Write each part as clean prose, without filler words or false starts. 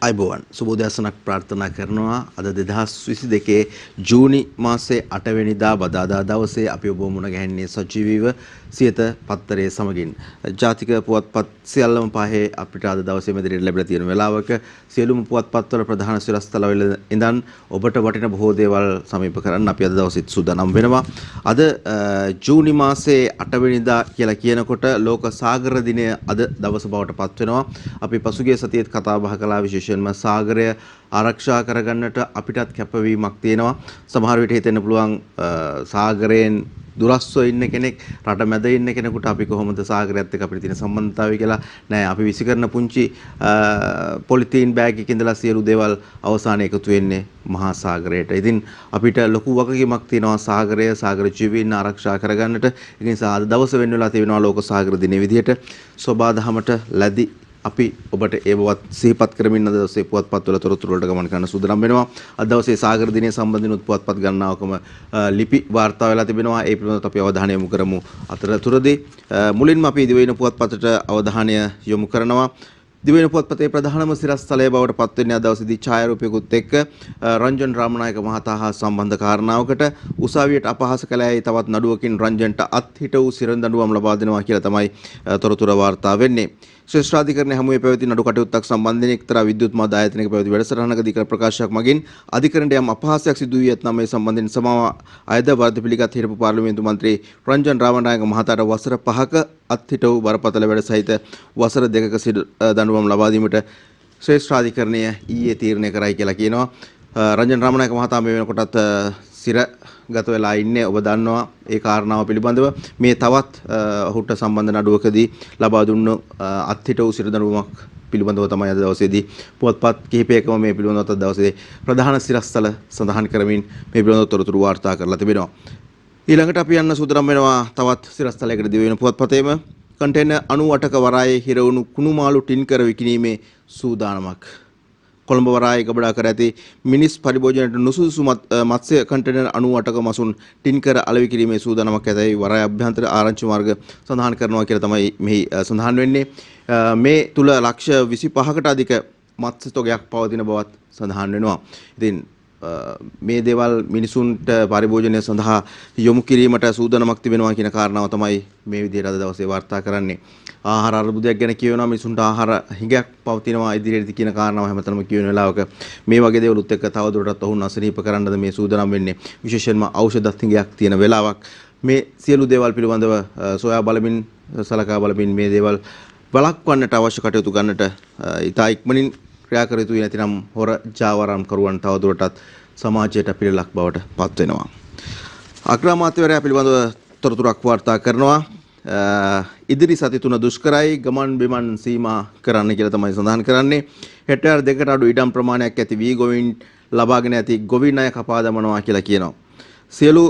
අයිබෝවන් සුබෝදෑසනක් ප්‍රාර්ථනා කරනවා අද 2022 ජූනි මාසේ 8 වෙනිදා බදාදා දවසේ අපි ඔබ මුණ ගැහෙන්නේ සජීවීව සියත පත්තරේ සමගින් ජාතික පුවත්පත් සියල්ලම පහේ අපිට අද දවසේ මෙදිරියට ලැබිලා තියෙන වෙලාවක සියලුම පුවත්පත්වල ප්‍රධාන සිරස්තලවල ඉඳන් ඔබට වටින බොහෝ දේවල් සමීප කරන්න අපි අද දවසෙත් සූදානම් වෙනවා අද ජූනි මාසේ 8 වෙනිදා කියලා කියනකොට ලෝක සාගර දිනය අද දවස බවට පත් වෙනවා අපි පසුගිය සතියේත් කතා බහ කළා විශේෂයෙන්ම සාගරය ආරක්ෂා කරගන්නට අපිටත් කැපවීමක් තියෙනවා සමහර විට හිතෙන්න පුළුවන් සාගරයෙන් දුරස්ව ඉන්න කෙනෙක් රට මැද ඉන්න කෙනෙකුට අපි කොහොමද සාගරයත් එක්ක අපිට තියෙන සම්බන්ධතාවය කියලා නෑ අපි විසිකරන පුංචි පොලිතීන් බෑග් එකක ඉඳලා සියලු දේවල් අවසානයේ එකතු වෙන්නේ මහා සාගරයට. ඉතින් අපිට ලොකු වගකීමක් තියෙනවා සාගරය සාගර ජීවීන් ආරක්ෂා කරගන්නට. ඒ නිසා අද දවස වෙන්න වෙලා තියෙනවා ලෝක සාගර දිනයේ විදිහට සෝබාදහමට ලැබි අපි ඔබට ඒ බවත් සිහිපත් කරමින් අද දවසේ පුවත්පත්වල තොරතුරු වලට ගමන් කරන්න සූදානම් වෙනවා. අද දවසේ සාගර දිනය සම්බන්ධිනුත් පුවත්පත් ගණනාවකම ලිපි වාර්තා වෙලා තිබෙනවා. ඒ පිළිබඳව අපි අවධානය යොමු කරමු. අතරතුරදී මුලින්ම අපි දිවයින පුවත්පතට අවධානය යොමු කරනවා. දිවයින පුවත්පතේ ප්‍රධානම සිරස්තලය බවට පත් වෙන්නේ අද දවසේදී ඡායාරූපයකුත් එක්ක රංජන් රාමනායක මහතා හා සම්බන්ධ කාරණාවකට උසාවියට අපහාස කළෑයි තවත් නඩුවකින් රංජන්ට අත්හිට වූ සිරදඬුවම් ලබා දෙනවා කියලා තමයි තොරතුරු වාර්තා වෙන්නේ. ශ්‍රේෂ්ඨාධිකරණයේ හමුවේ පැවති නඩු කටයුත්තක් සම්බන්ධයෙන් එක්තරා විද්‍යුත් මාධ්‍ය ආයතනයක පැවති වැඩසටහනකදී කළ ප්‍රකාශයක් මගින් අධිකරණයට යම් අපහාසයක් සිදු වී ඇතනම් මේ සම්බන්ධයෙන් සමාව අයද වර්ධ පිළිගත් හිටපු පාර්ලිමේන්තු මන්ත්‍රී රංජන් රාමනායක මහතාට වසර 5ක අත්හිට වූ බරපතල වැඩ සහිත වසර 2ක දඬුවම් ලබා දීමට ශ්‍රේෂ්ඨාධිකරණය ඊයේ තීරණය කරයි කියලා කියනවා. රංජන් රාමනායක මහතා මේ වෙනකොටත් සිර ගත වෙලා ඉන්නේ ඔබ දන්නවා ඒ කාරණාව පිළිබඳව මේ තවත් ඔහුට සම්බන්ධ නඩුවකදී ලබා දුන්නු අත්හිට වූ සිරදඬුවමක් පිළිබඳව තමයි අද දවසේදී පුවත්පත් කිහිපයකම මේ පිළිබඳව අද දවසේ ප්‍රධාන සිරස්තල සඳහන් කරමින් මේ පිළිබඳව තොරතුරු වාර්තා කරලා තිබෙනවා. ඊළඟට අපි යන්න සූදානම් වෙනවා තවත් සිරස්තලයකට දිවෙන පුවත්පතේම කන්ටේනර් 98ක වරායේ හිරවුණු කුණුමාළු ටින් කර විකිණීමේ සූදානමක්. කොළඹ වරායේ ගබඩා කර ඇති මිනිස් පරිභෝජනයට නුසුදුසු මත්ස්‍ය කන්ටේනර් 98ක මසුන් ටින් කර අලෙවි කිරීමේ සූදානමක් ඇතැයි වරාය අභ්‍යන්තර ආරංචි මාර්ග සඳහන් කරනවා කියලා තමයි මෙහි සඳහන් වෙන්නේ. මේ තුල ලක්ෂ 25කට අධික මත්ස්‍ය තොගයක් පවතින බවත් සඳහන් වෙනවා. ඉතින් මේ දේවල් මිනිසුන්ට පරිභෝජනය සඳහා යොමු කිරීමට සූදානමක් තිබෙනවා කියන කාරණාව තමයි මේ විදිහට අද දවසේ වාර්තා කරන්නේ. ආහාර අර්බුදයක් ගැන කියවෙනවා මිනිසුන්ට ආහාර හිඟයක් පවතිනවා ඉදිරියේදී කියන කාරණාව හැමතැනම කියවෙන වෙලාවක මේ වගේ දේවලුත් එක්ක තවදුරටත් ඔවුන් අසනීප කරන්නද මේ සූදානම් වෙන්නේ විශේෂයෙන්ම ඖෂධ හිඟයක් තියෙන වෙලාවක් මේ සියලු දේවල් පිළිබඳව සොයා බලමින් සලකා බලමින් මේ දේවල් බලක්වන්නට අවශ්‍ය කටයුතු ගන්නට ඉතා ඉක්මනින් ක්‍රියා කර යුතුයි නැතිනම් හොර ජාවාරම් කරුවන් තවදුරටත් සමාජයට පිළිලක් බවට පත් වෙනවා. අග්‍රාමාත්‍යවරයා පිළිබඳව තොරතුරක් වාර්තා කරනවා. ඉදිරි සති 3 දුෂ්කරයි ගමන් බිමන් සීමා කරන්න කියලා තමයි සඳහන් කරන්නේ. හෙක්ටර් 2කට අඩු ඉඩම් ප්‍රමාණයක් ඇති වී ගොවින් ලබාගෙන ඇති ගොවි ණය කපා දමනවා කියලා කියනවා. සියලු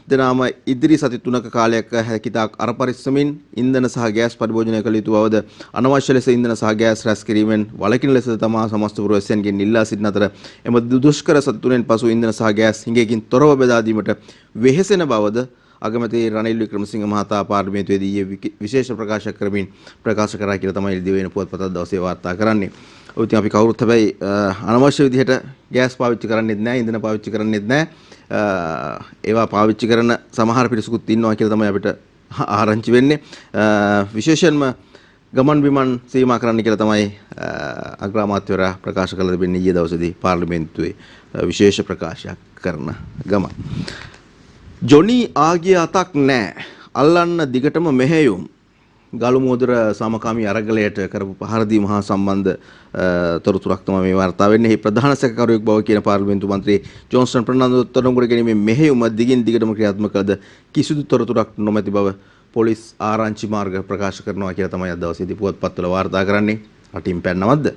දෙනාම ඉදිරි සති 3ක කාලයක හැකිතාක් අර පරිස්සමින් ඉන්ධන සහ ගෑස් පරිභෝජනය කළ යුතු බවද අනවශ්‍ය ලෙස ඉන්ධන සහ ගෑස් රැස් කිරීමෙන් වළකින ලෙස තමා සමස්ත පුරවැසියන්ගෙන් ඉල්ලා සිටින අතර එම දුෂ්කර සති 3න් පසු ඉන්ධන සහ ගෑස් හිඟකින් තොරව බෙදා දීමට වෙහෙසෙන බවද අගමැති රනිල් වික්‍රමසිංහ මහතා පාර්ලිමේන්තුවේදී ඊයේ විශේෂ ප්‍රකාශයක් කරමින් ප්‍රකාශ කරා කියලා තමයි දිවයින පුවත්පත දවසේ වාර්තා කරන්නේ. ඔය ඉතින් අපි කවුරුත් හැබැයි අනවශ්‍ය විදිහට ගෑස් පාවිච්චි කරන්නේත් නැහැ, ඉන්ධන පාවිච්චි කරන්නේත් නැහැ. ඒවා පාවිච්චි කරන සමහර පිරිසකුත් ඉන්නවා කියලා තමයි අපිට ආරංචි වෙන්නේ. විශේෂයෙන්ම ගමන් බිමන් සීමා කරන්න කියලා තමයි අග්‍රාමාත්‍යවරයා ප්‍රකාශ කළ දෙන්නේ ඊයේ දවසේදී පාර්ලිමේන්තුවේ විශේෂ ප්‍රකාශයක් කරන ගමන්. ජොනි ආගිය අතක් නැහැ. අල්ලන්න දිගටම මෙහෙයුම්. ගලුමුදුර සමකාමී අරගලයට කරපු පහර දීම හා සම්බන්ධ තොරතුරක් තමයි මේ වාර්තා වෙන්නේ. මේ ප්‍රධාන සැකකරුවෙක් බව කියන පාර්ලිමේන්තු මන්ත්‍රී ජොන්සන් ප්‍රනාන්දු තොරතුරු ගැනීමේ මෙහෙයුම දිගින් දිගටම ක්‍රියාත්මක කළද කිසිදු තොරතුරක් නොමැති බව පොලිස් ආරංචි මාර්ග ප්‍රකාශ කරනවා කියලා තමයි අද දවසේදී පුවත්පත්වල වාර්තා කරන්නේ. රටින් පැන්නවත්ද?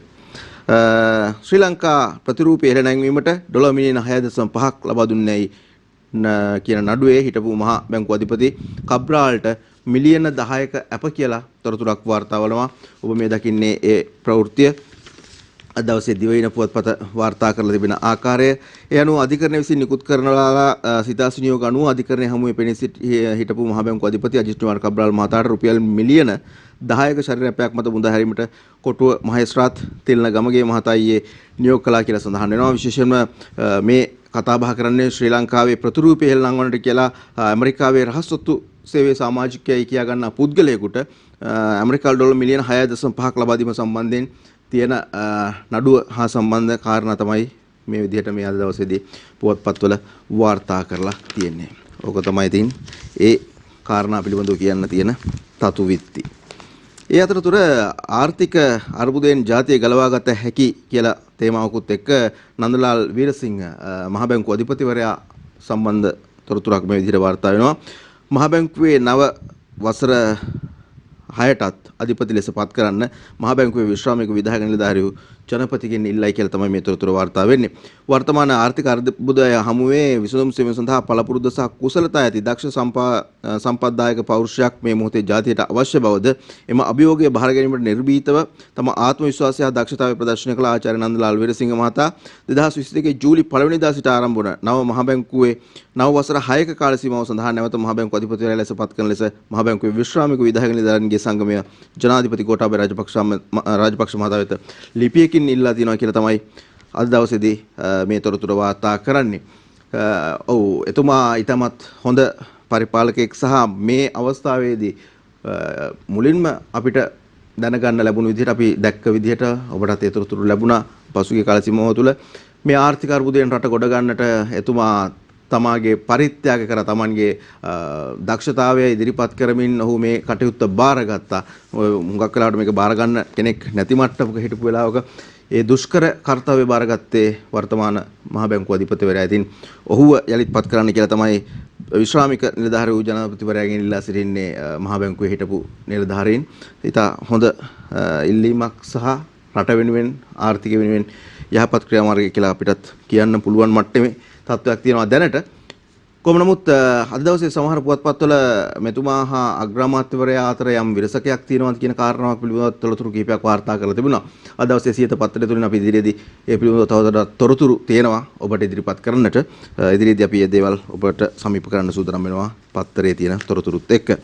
ශ්‍රී ලංකා ප්‍රතිරූපය ඉහළ නැංවීමට ඩොලර් මිලියන 6.5ක් ලබා දුන්නේයි කියන නඩුවේ හිටපු මහා බැංකුව අධිපති කබ්‍රාල්ට මිලියන 10ක අප කියලා තොරතුරක් වාර්තා වනවා. ඔබ මේ දකින්නේ ඒ ප්‍රවෘත්තිය. අද දවසේ දිවයින පුවත්පත වාර්තා කරලා තිබෙන ආකාරය ඒ අනුව අධිකරණය විසින් නිකුත් කරනලා සිතාසු නියෝග අනුව අධිකරණයේ හමුවේ පෙනී හිටපු මහ බැංකුව අධිපති අජිත් කුමාර කබ්‍රාල් මහතාට රුපියල් මිලියන 10ක ශරීරපයක් මත මුදා හැරීමට කොටුව මහේස්ත්‍රාත් තිල්න ගමගේ මහතා ඊයේ නියෝග කළා කියලා සඳහන් වෙනවා. විශේෂයෙන්ම මේ කතා බහ කරන්නේ ශ්‍රී ලංකාවේ ප්‍රතිරූපය හෙළනංවන්නට කියලා ඇමරිකාවේ රහස් ඔත්තු සේවයේ සමාජිකයයි කියා ගන්නා පුද්ගලයෙකුට ඇමරිකානු ඩොලර් මිලියන 6.5ක් ලබා දීම සම්බන්ධයෙන් තියෙන නඩුව හා සම්බන්ධ කාරණා තමයි මේ විදිහට මේ අද දවසේදී පුවත්පත්වල වාර්තා කරලා තියෙන්නේ. ඕක තමයි තින් ඒ කාරණා පිළිබඳව කියන්න තියෙන තතු විත්ති. ඒ අතරතුර ආර්ථික අර්බුදයෙන් ජාතිය ගලවාගත හැකි කියලා තේමාවකුත් එක්ක නන්දලාල් වීරසිංහ මහ බැංකුව අධිපතිවරයා සම්බන්ධ තොරතුරක් මේ විදිහට වාර්තා වෙනවා. මහ බැංකුවේ නව වසර 6ටත් අධිපති ලෙස පත් කරන්න මහ බැංකුවේ විශ්‍රාමික විධායක නිලධාරීහු ජනපතිගෙන් ඉල්ලයි කියලා තමයි මේ තොරතුර වාර්තා වෙන්නේ. වර්තමාන ආර්ථික අර්බුදය හමුවේ විසඳුම් සෙවීම සඳහා පළපුරුද්ද සහ කුසලතා ඇති දක්ෂ සම්පත්දායක පෞරුෂයක් මේ මොහොතේ ජාතියට අවශ්‍ය බවද එම අභියෝගය බාර ගැනීමට නිර්භීතව තම ආත්ම විශ්වාසය හා දක්ෂතාවය ප්‍රදර්ශනය කළ ආචාර්ය නන්දලාල් වීරසිංහ මහතා 2022 ජූලි 1 වෙනිදා සිට ආරම්භ වන නව මහ බැංකුවේ නව වසර 6ක කාල සීමාව සඳහා නැවත මහ බැංකුව අධිපතිවරයා ලෙස පත් කරන ලෙස මහ බැංකුවේ විශ්‍රාමික විධායක නිලධාරීන්ගේ සංගමය ජනාධිපති ගෝඨාභය රාජපක්ෂ මහතා වෙත ලිපියකින් ඉල්ලා තියෙනවා කියලා තමයි අද දවසේදී මේ තොරතුර වාර්තා කරන්නේ. ඔව් එතුමා ඊටමත් හොඳ පරිපාලකයෙක් සහ මේ අවස්ථාවේදී මුලින්ම අපිට දැනගන්න ලැබුණු විදිහට අපි දැක්ක විදිහට ඔබටත් ඒ තොරතුරු ලැබුණා. පසුගිය කාල සීමාව තුළ මේ ආර්ථික අර්බුදයෙන් රට ගොඩ ගන්නට එතුමා තමාගේ පරිත්‍යාග කර තමන්ගේ දක්ෂතාවය ඉදිරිපත් කරමින් ඔහු මේ කටයුත්ත බාරගත්තා. හුඟක් වෙලාවට මේක බාර ගන්න කෙනෙක් නැති මට්ටමක හිටපු වෙලාවක ඒ දුෂ්කර කාර්යය බාරගත්තේ වර්තමාන මහ බැංකුව අධිපතිවරයා. ඉතින් ඔහුව යලිත්පත් කරන්න කියලා තමයි විශ්‍රාමික නිලධාරී ජනාධිපතිවරයාගෙන් ඉල්ලා සිටින්නේ මහ බැංකුවේ හිටපු නිලධාරීන්. ඊට හොඳ ඉල්ලීමක් සහ රට වෙනුවෙන් ආර්ථික වෙනුවෙන් යහපත් ක්‍රියාමාර්ගය කියලා අපිටත් කියන්න පුළුවන් මට්ටමේ තත්ත්වයක් තියෙනවා දැනට. කොහොම නමුත් අද දවසේ සමහර පුවත්පත්වල මෙතුමා හා අග්‍රාමාත්‍යවරයා අතර යම් විරසකයක් තියෙනවා කියන කාරණාවක් පිළිබඳව තොරතුරු කිහිපයක් වාර්තා කරලා තිබුණා. අද දවසේ සියත පත්‍රය තුලින් අපි ඉදිරියේදී ඒ පිළිබඳව තවදුරටත් තොරතුරු තියෙනවා ඔබට ඉදිරිපත් කරන්නට. ඉදිරියේදී අපි මේ දේවල් ඔබට සමීප කරන්න සූදානම් වෙනවා පත්‍රයේ තියෙන තොරතුරුත් එක්ක.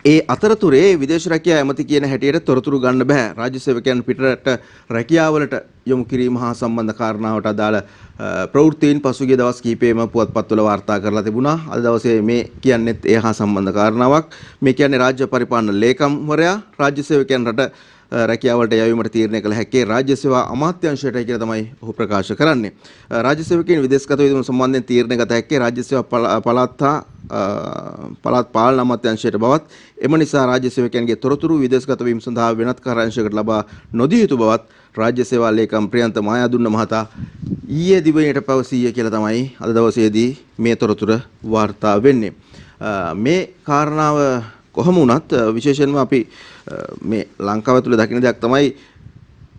ඒ අතරතුරේ විදේශ රැකියා ඇමති කියන හැටියට තොරතුරු ගන්න බෑ. රාජ්‍ය සේවකයන් පිටරට රැකියාවලට යොමු කිරීම හා සම්බන්ධ කාරණාවට අදාළ ප්‍රවෘත්තීන් පසුගිය දවස් කිහිපෙම පුවත්පත්වල වාර්තා කරලා තිබුණා. අද දවසේ මේ කියන්නේත් ඒ හා සම්බන්ධ කාරණාවක්. මේ කියන්නේ රාජ්‍ය පරිපාලන ලේකම්වරයා රාජ්‍ය සේවකයන් රට රැකියාවලට යැවීමට තීරණය කළ හැකි රාජ්‍ය සේවා අමාත්‍යාංශයටයි කියලා තමයි ඔහු ප්‍රකාශ කරන්නේ. රාජ්‍ය සේවකයන් විදේශගත වීම සම්බන්ධයෙන් තීරණය ගත හැකි රාජ්‍ය සේවා පළාත් පාලන අමාත්‍යාංශයට බවත් එම නිසා රාජ්‍ය සේවකයන්ගේ තොරතුරු විදේශගත වීම සඳහා වෙනත් කාර්යාංශයකට ලබා නොදිය යුතු බවත් රාජ්‍ය සේවා ලේකම් ප්‍රියන්ත මායාදුන්න මහතා ඊයේ දිවයිනට පැවසීය කියලා තමයි අද දවසේදී මේ තොරතුර වාර්තා වෙන්නේ. මේ කාරණාව කොහොම වුණත් විශේෂයෙන්ම අපි මේ ලංකාව තුළ දකින්න දෙයක් තමයි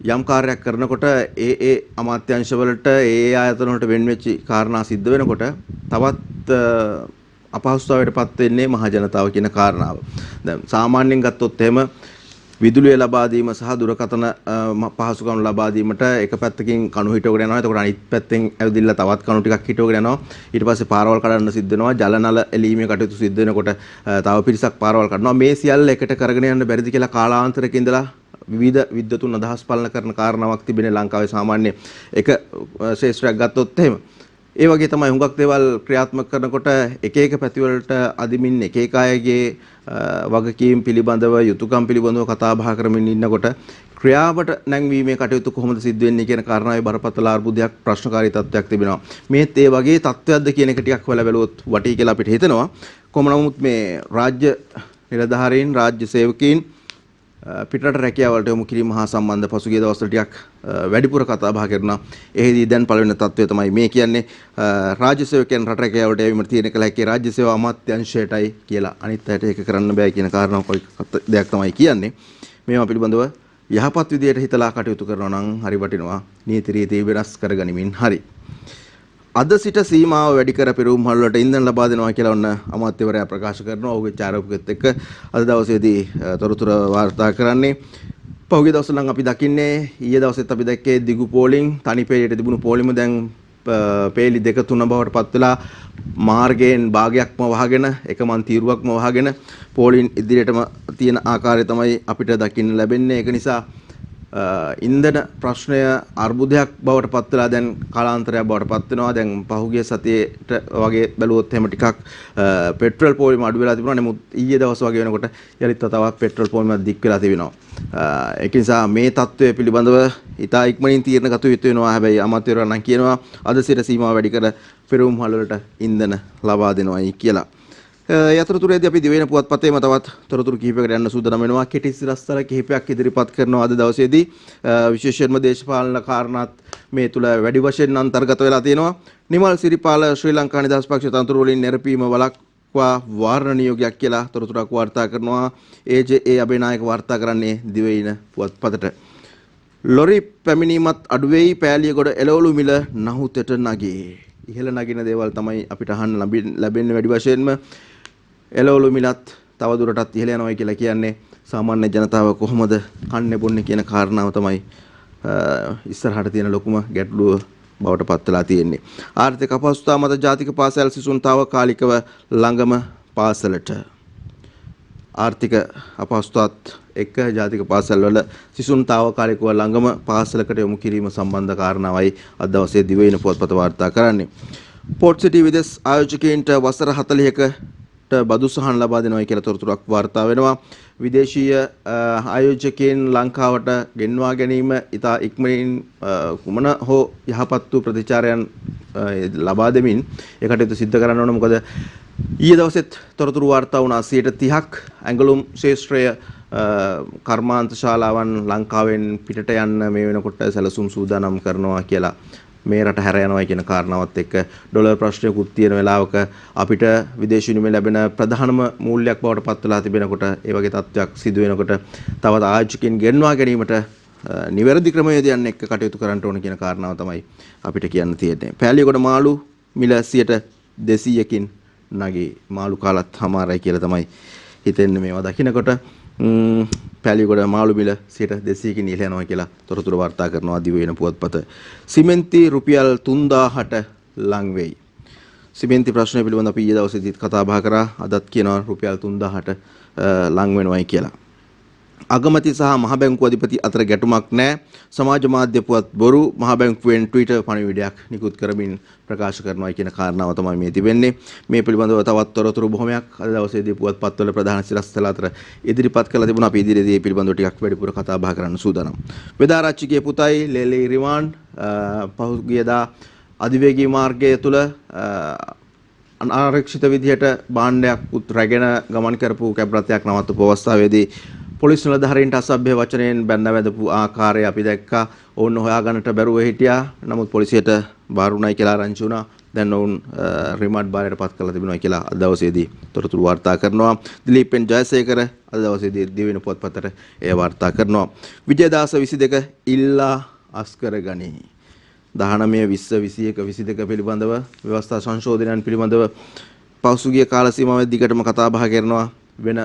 යම් කාර්යයක් කරනකොට ඒ අමාත්‍යාංශවලට ඒ ආයතන වලට වෙන් වෙච්ච කාරණා සිද්ධ වෙනකොට තවත් අපහසුතාවයටපත් වෙන්නේ මහ ජනතාව කියන කාරණාව. දැන් සාමාන්‍යයෙන් ගත්තොත් එහෙම විදුලිය ලබා දීම සහ දුරකථන පහසුකම් ලබා දීමට එක පැත්තකින් කණු හිටවගෙන යනවා. එතකොට අනිත් පැත්තෙන් ඇවිදilla තවත් කණු ටිකක් හිටවගෙන යනවා. ඊට පස්සේ පාරවල් කඩන්න සිද්ධ වෙනවා. ජල නල එලීමේ කටයුතු සිද්ධ වෙනකොට තව පිරිසක් පාරවල් කඩනවා. මේ සියල්ල එකට කරගෙන යන්න බැරිද කියලා කාලාන්තරයක ඉඳලා විවිධ විද්‍යුතුන් අදහස් පාලන කරන කාරණාවක් තිබෙන ලංකාවේ සාමාන්‍ය එක ශේෂ්ත්‍රයක් ගත්තොත් එහෙම. ඒ වගේ තමයි හුඟක් දේවල් ක්‍රියාත්මක කරනකොට එක එක පැතිවලට අදිමින් එක එක අයගේ වගකීම් පිළිබඳව යුතුයකම් පිළිබඳව කතා බහ කරමින් ඉන්නකොට ක්‍රියාවට නැංවීමේ කටයුතු කොහොමද සිද්ධ වෙන්නේ කියන කාරණාවේ බරපතල අර්බුදයක් ප්‍රශ්නකාරී තත්ත්වයක් තිබෙනවා. මේත් ඒ වගේ තත්ත්වයක්ද කියන එක ටිකක් හොයලා බැලුවොත් වටී කියලා අපිට හිතෙනවා. කොහොම නමුත් මේ රාජ්‍ය නිලධාරීන් රාජ්‍ය සේවකීන් පිටරට රැකියාවලට යොමු කිරීම හා සම්බන්ධ පසුගිය දවස්වල ටිකක් වැඩිපුර කතා බහ කරනවා. එෙහිදී දැන් පළවෙනි තත්ත්වය තමයි මේ කියන්නේ රාජ්‍ය සේවකයන් රට රැකියාවලට යැවීමට තීරණය කළ හැකි රාජ්‍ය සේවා අමාත්‍යාංශයටයි කියලා. අනිත් අයට ඒක කරන්න බෑ කියන කාරණාව දෙයක් තමයි කියන්නේ. මේවා පිළිබඳව යහපත් විදියට හිතලා කටයුතු කරනවා නම් හරි වටිනවා. නීති රීති වෙනස් කරගනිමින් හරි. අද සිට සීමාව වැඩි කර පෙරම් මහල් වලට ඉන්ධන ලබා දෙනවා කියලා ඔන්න අමාත්‍යවරයා ප්‍රකාශ කරනවා. ඔහුගේ ආරෝපකෙත් එක්ක අද දවසේදී තොරතුරු වාර්තා කරන්නේ පහුගිය දවස්වල නම් අපි දකින්නේ ඊයේ දවසෙත් අපි දැක්කේ දිගු පෝලිං තනි පෙළියට තිබුණු පෝලිම දැන් පේලි දෙක තුන බවට පත් වෙලා මාර්ගයෙන් භාගයක්ම වහගෙන එකමන් තීරුවක්ම වහගෙන පෝලින් ඉදිරියටම තියෙන ආකාරය තමයි අපිට දකින්න ලැබෙන්නේ. ඒක නිසා ඉන්ධන ප්‍රශ්නය අර්බුදයක් බවට පත් වෙලා දැන් කාලාන්තරයක් බවට පත් වෙනවා. දැන් පහුගිය සතියේට වගේ බැලුවොත් එහෙම ටිකක් පෙට්‍රල් පෝලිම අඩු වෙලා තිබුණා. නමුත් ඊයේ දවස් වගේ වෙනකොට යලිත් තවත් පෙට්‍රල් පෝලිම දික් වෙලා තිබෙනවා. ඒක නිසා මේ තත්ත්වය පිළිබඳව ඉතා ඉක්මනින් තීරණ ගත යුතු වෙනවා. හැබැයි අමාත්‍යවරු නම් කියනවා අද සිට සීමාව වැඩි කර පෙරමුහල් වලට ඉන්ධන ලබා දෙනවායි කියලා. යතරතුරේදී අපි දිවෙන පුවත්පතේම තවත් තොරතුරු කිහිපයකට යන්න සූදානම් වෙනවා. කෙටි සිරස්තල කිහිපයක් ඉදිරිපත් කරනවා අද දවසේදී. විශේෂයෙන්ම දේශපාලන කාරණාත් මේ තුල වැඩි වශයෙන් අන්තර්ගත වෙලා තියෙනවා. නිමල් සිරිපාල ශ්‍රී ලංකා නිදහස් පක්ෂ තනතුරු වලින් නිරපීම වළක්වා වාරණ නියෝගයක් කියලා තොරතුරක් වාර්තා කරනවා. ඒ අබේනායක වාර්තා කරන්නේ දිවයින පුවත්පතට. ලොරි පැමිණීමත් අඩුවේයි පෑලියගොඩ එළවලු මිල නහුතට නගී. ඉහළ නගින දේවල් තමයි අපිට අහන්න ලැබෙන්නේ වැඩි වශයෙන්ම. එළවලු මිලත් තව දුරටත් ඉහළ යනවා කියලා කියන්නේ සාමාන්‍ය ජනතාව කොහොමද කන්නේ බොන්නේ කියන කාරණාව තමයි ඉස්සරහට තියෙන ලොකුම ගැටලුව බවට පත් වෙලා තියෙන්නේ. ආර්ථික අපහසුතාව මත ජාතික පාසල් සිසුන් තාවකාලිකව ළඟම පාසලට. ආර්ථික අපහසුතාවත් එක්ක ජාතික පාසල් වල සිසුන් තාවකාලිකව ළඟම පාසලකට යොමු කිරීම සම්බන්ධ කාරණාවයි අද දවසේ දිවයින පුවත්පත වාර්තා කරන්නේ. පෝට් සිටි විදේශ ආයෝජකයින්ට වසර 40කට බදු සහන ලබා දෙනවා කියලා තොරතුරක් වාර්තා වෙනවා. විදේශීය ආයෝජකයන් ලංකාවට ගෙන්වා ගැනීම ඉතා ඉක්මනින් කුමන හෝ යහපත් වූ ප්‍රතිචාරයන් ලබා දෙමින් ඒ කටයුතු සිද්ධ කරන්න ඕන. මොකද ඊයේ දවසෙත් තොරතුරු වාර්තා වුණා 30%ක් ඇඟලුම් ශාස්ත්‍රය කර්මාන්ත ශාලාවන් ලංකාවෙන් පිටට යන්න මේ වෙනකොට සැලසුම් සූදානම් කරනවා කියලා. මේ රට හැර යනවා කියන කාරණාවත් එක්ක ඩොලර් ප්‍රශ්නයකුත් තියෙන වෙලාවක අපිට විදේශ විනිමය ලැබෙන ප්‍රධානම මූල්‍යයක් බවට පත් වෙලා තිබෙනකොට ඒ වගේ තත්ත්වයක් සිදු වෙනකොට තවත් ආයෝජකයන් ගෙන්වා ගැනීමට නිවැරදි ක්‍රමවේදයන් එක්ක කටයුතු කරන්න ඕන කියන කාරණාව තමයි අපිට කියන්න තියෙන්නේ. පෑලියගොඩ මාළු මිල 200කින් නගී. මාළු කාලත් හමාරයි කියලා තමයි හිතෙන්නේ මේවා දකිනකොට. පෑලියගොඩ මාළු මිල 200කින් ඉහළ යනවා කියලා තොරතුරු වාර්තා කරනවා දිවයින පුවත්පත. සිමෙන්ති රුපියල් 3000ට ලං වෙයි. සිමෙන්ති ප්‍රශ්නය පිළිබඳව අපි ඊයේ දවසේදීත් කතා බහ කරා. අදත් කියනවා රුපියල් 3000ට ලං වෙනවයි කියලා. අගමැති සහ මහ බැංකුව අධිපති අතර ගැටුමක් නැහැ. සමාජ මාධ්‍ය පුවත් බොරු. මහ බැංකුවෙන් ට්විටර් පණිවිඩයක් නිකුත් කරමින් ප්‍රකාශ කරනවා කියන කාරණාව තමයි මේ තිබෙන්නේ. මේ පිළිබඳව තවත් තොරතුරු බොහොමයක් අද දවසේදී පුවත්පත්වල ප්‍රධාන සිරස්තල අතර ඉදිරිපත් කළ තිබුණා. අපි ඉදිරියේදී මේ පිළිබඳව ටිකක් වැඩිපුර කතා බහ කරන්න සූදානම්. වෙදාරච්චිගේ පුතයි ලේලි රිමාන්ඩ් පහුගියදා අධිවේගී මාර්ගය තුල අනාරක්ෂිත විදිහට භාණ්ඩයක් රැගෙන ගමන් කරපු කැබ් රථයක් නවත්තපු අවස්ථාවේදී පොලිස් නිලධාරීන්ට අසභ්‍ය වචනයෙන් බැන්න වැදපු ආකාරය අපි දැක්කා. ඔවුන් හොයාගන්නට බැරුව හිටියා. නමුත් පොලිසියට බාරුණයි කියලා ආරංචි වුණා. දැන් ඔවුන් රිමාන්ඩ් බාරයට පත් කරලා තිබෙනවා කියලා අද දවසේදී තොරතුරු වාර්තා කරනවා. දිලීපෙන් ජයසේකර අද දවසේදී දිවෙන පොත්පතට එය වාර්තා කරනවා. විජයදාස 22 ඉල්ලා අස්කර ගනී. 19 20 21 22 පිළිබඳව ව්‍යවස්ථා සංශෝධනයන් පිළිබඳව පසුගිය කාල සීමාවෙ දිගටම කතා බහ කරනවා. වෙන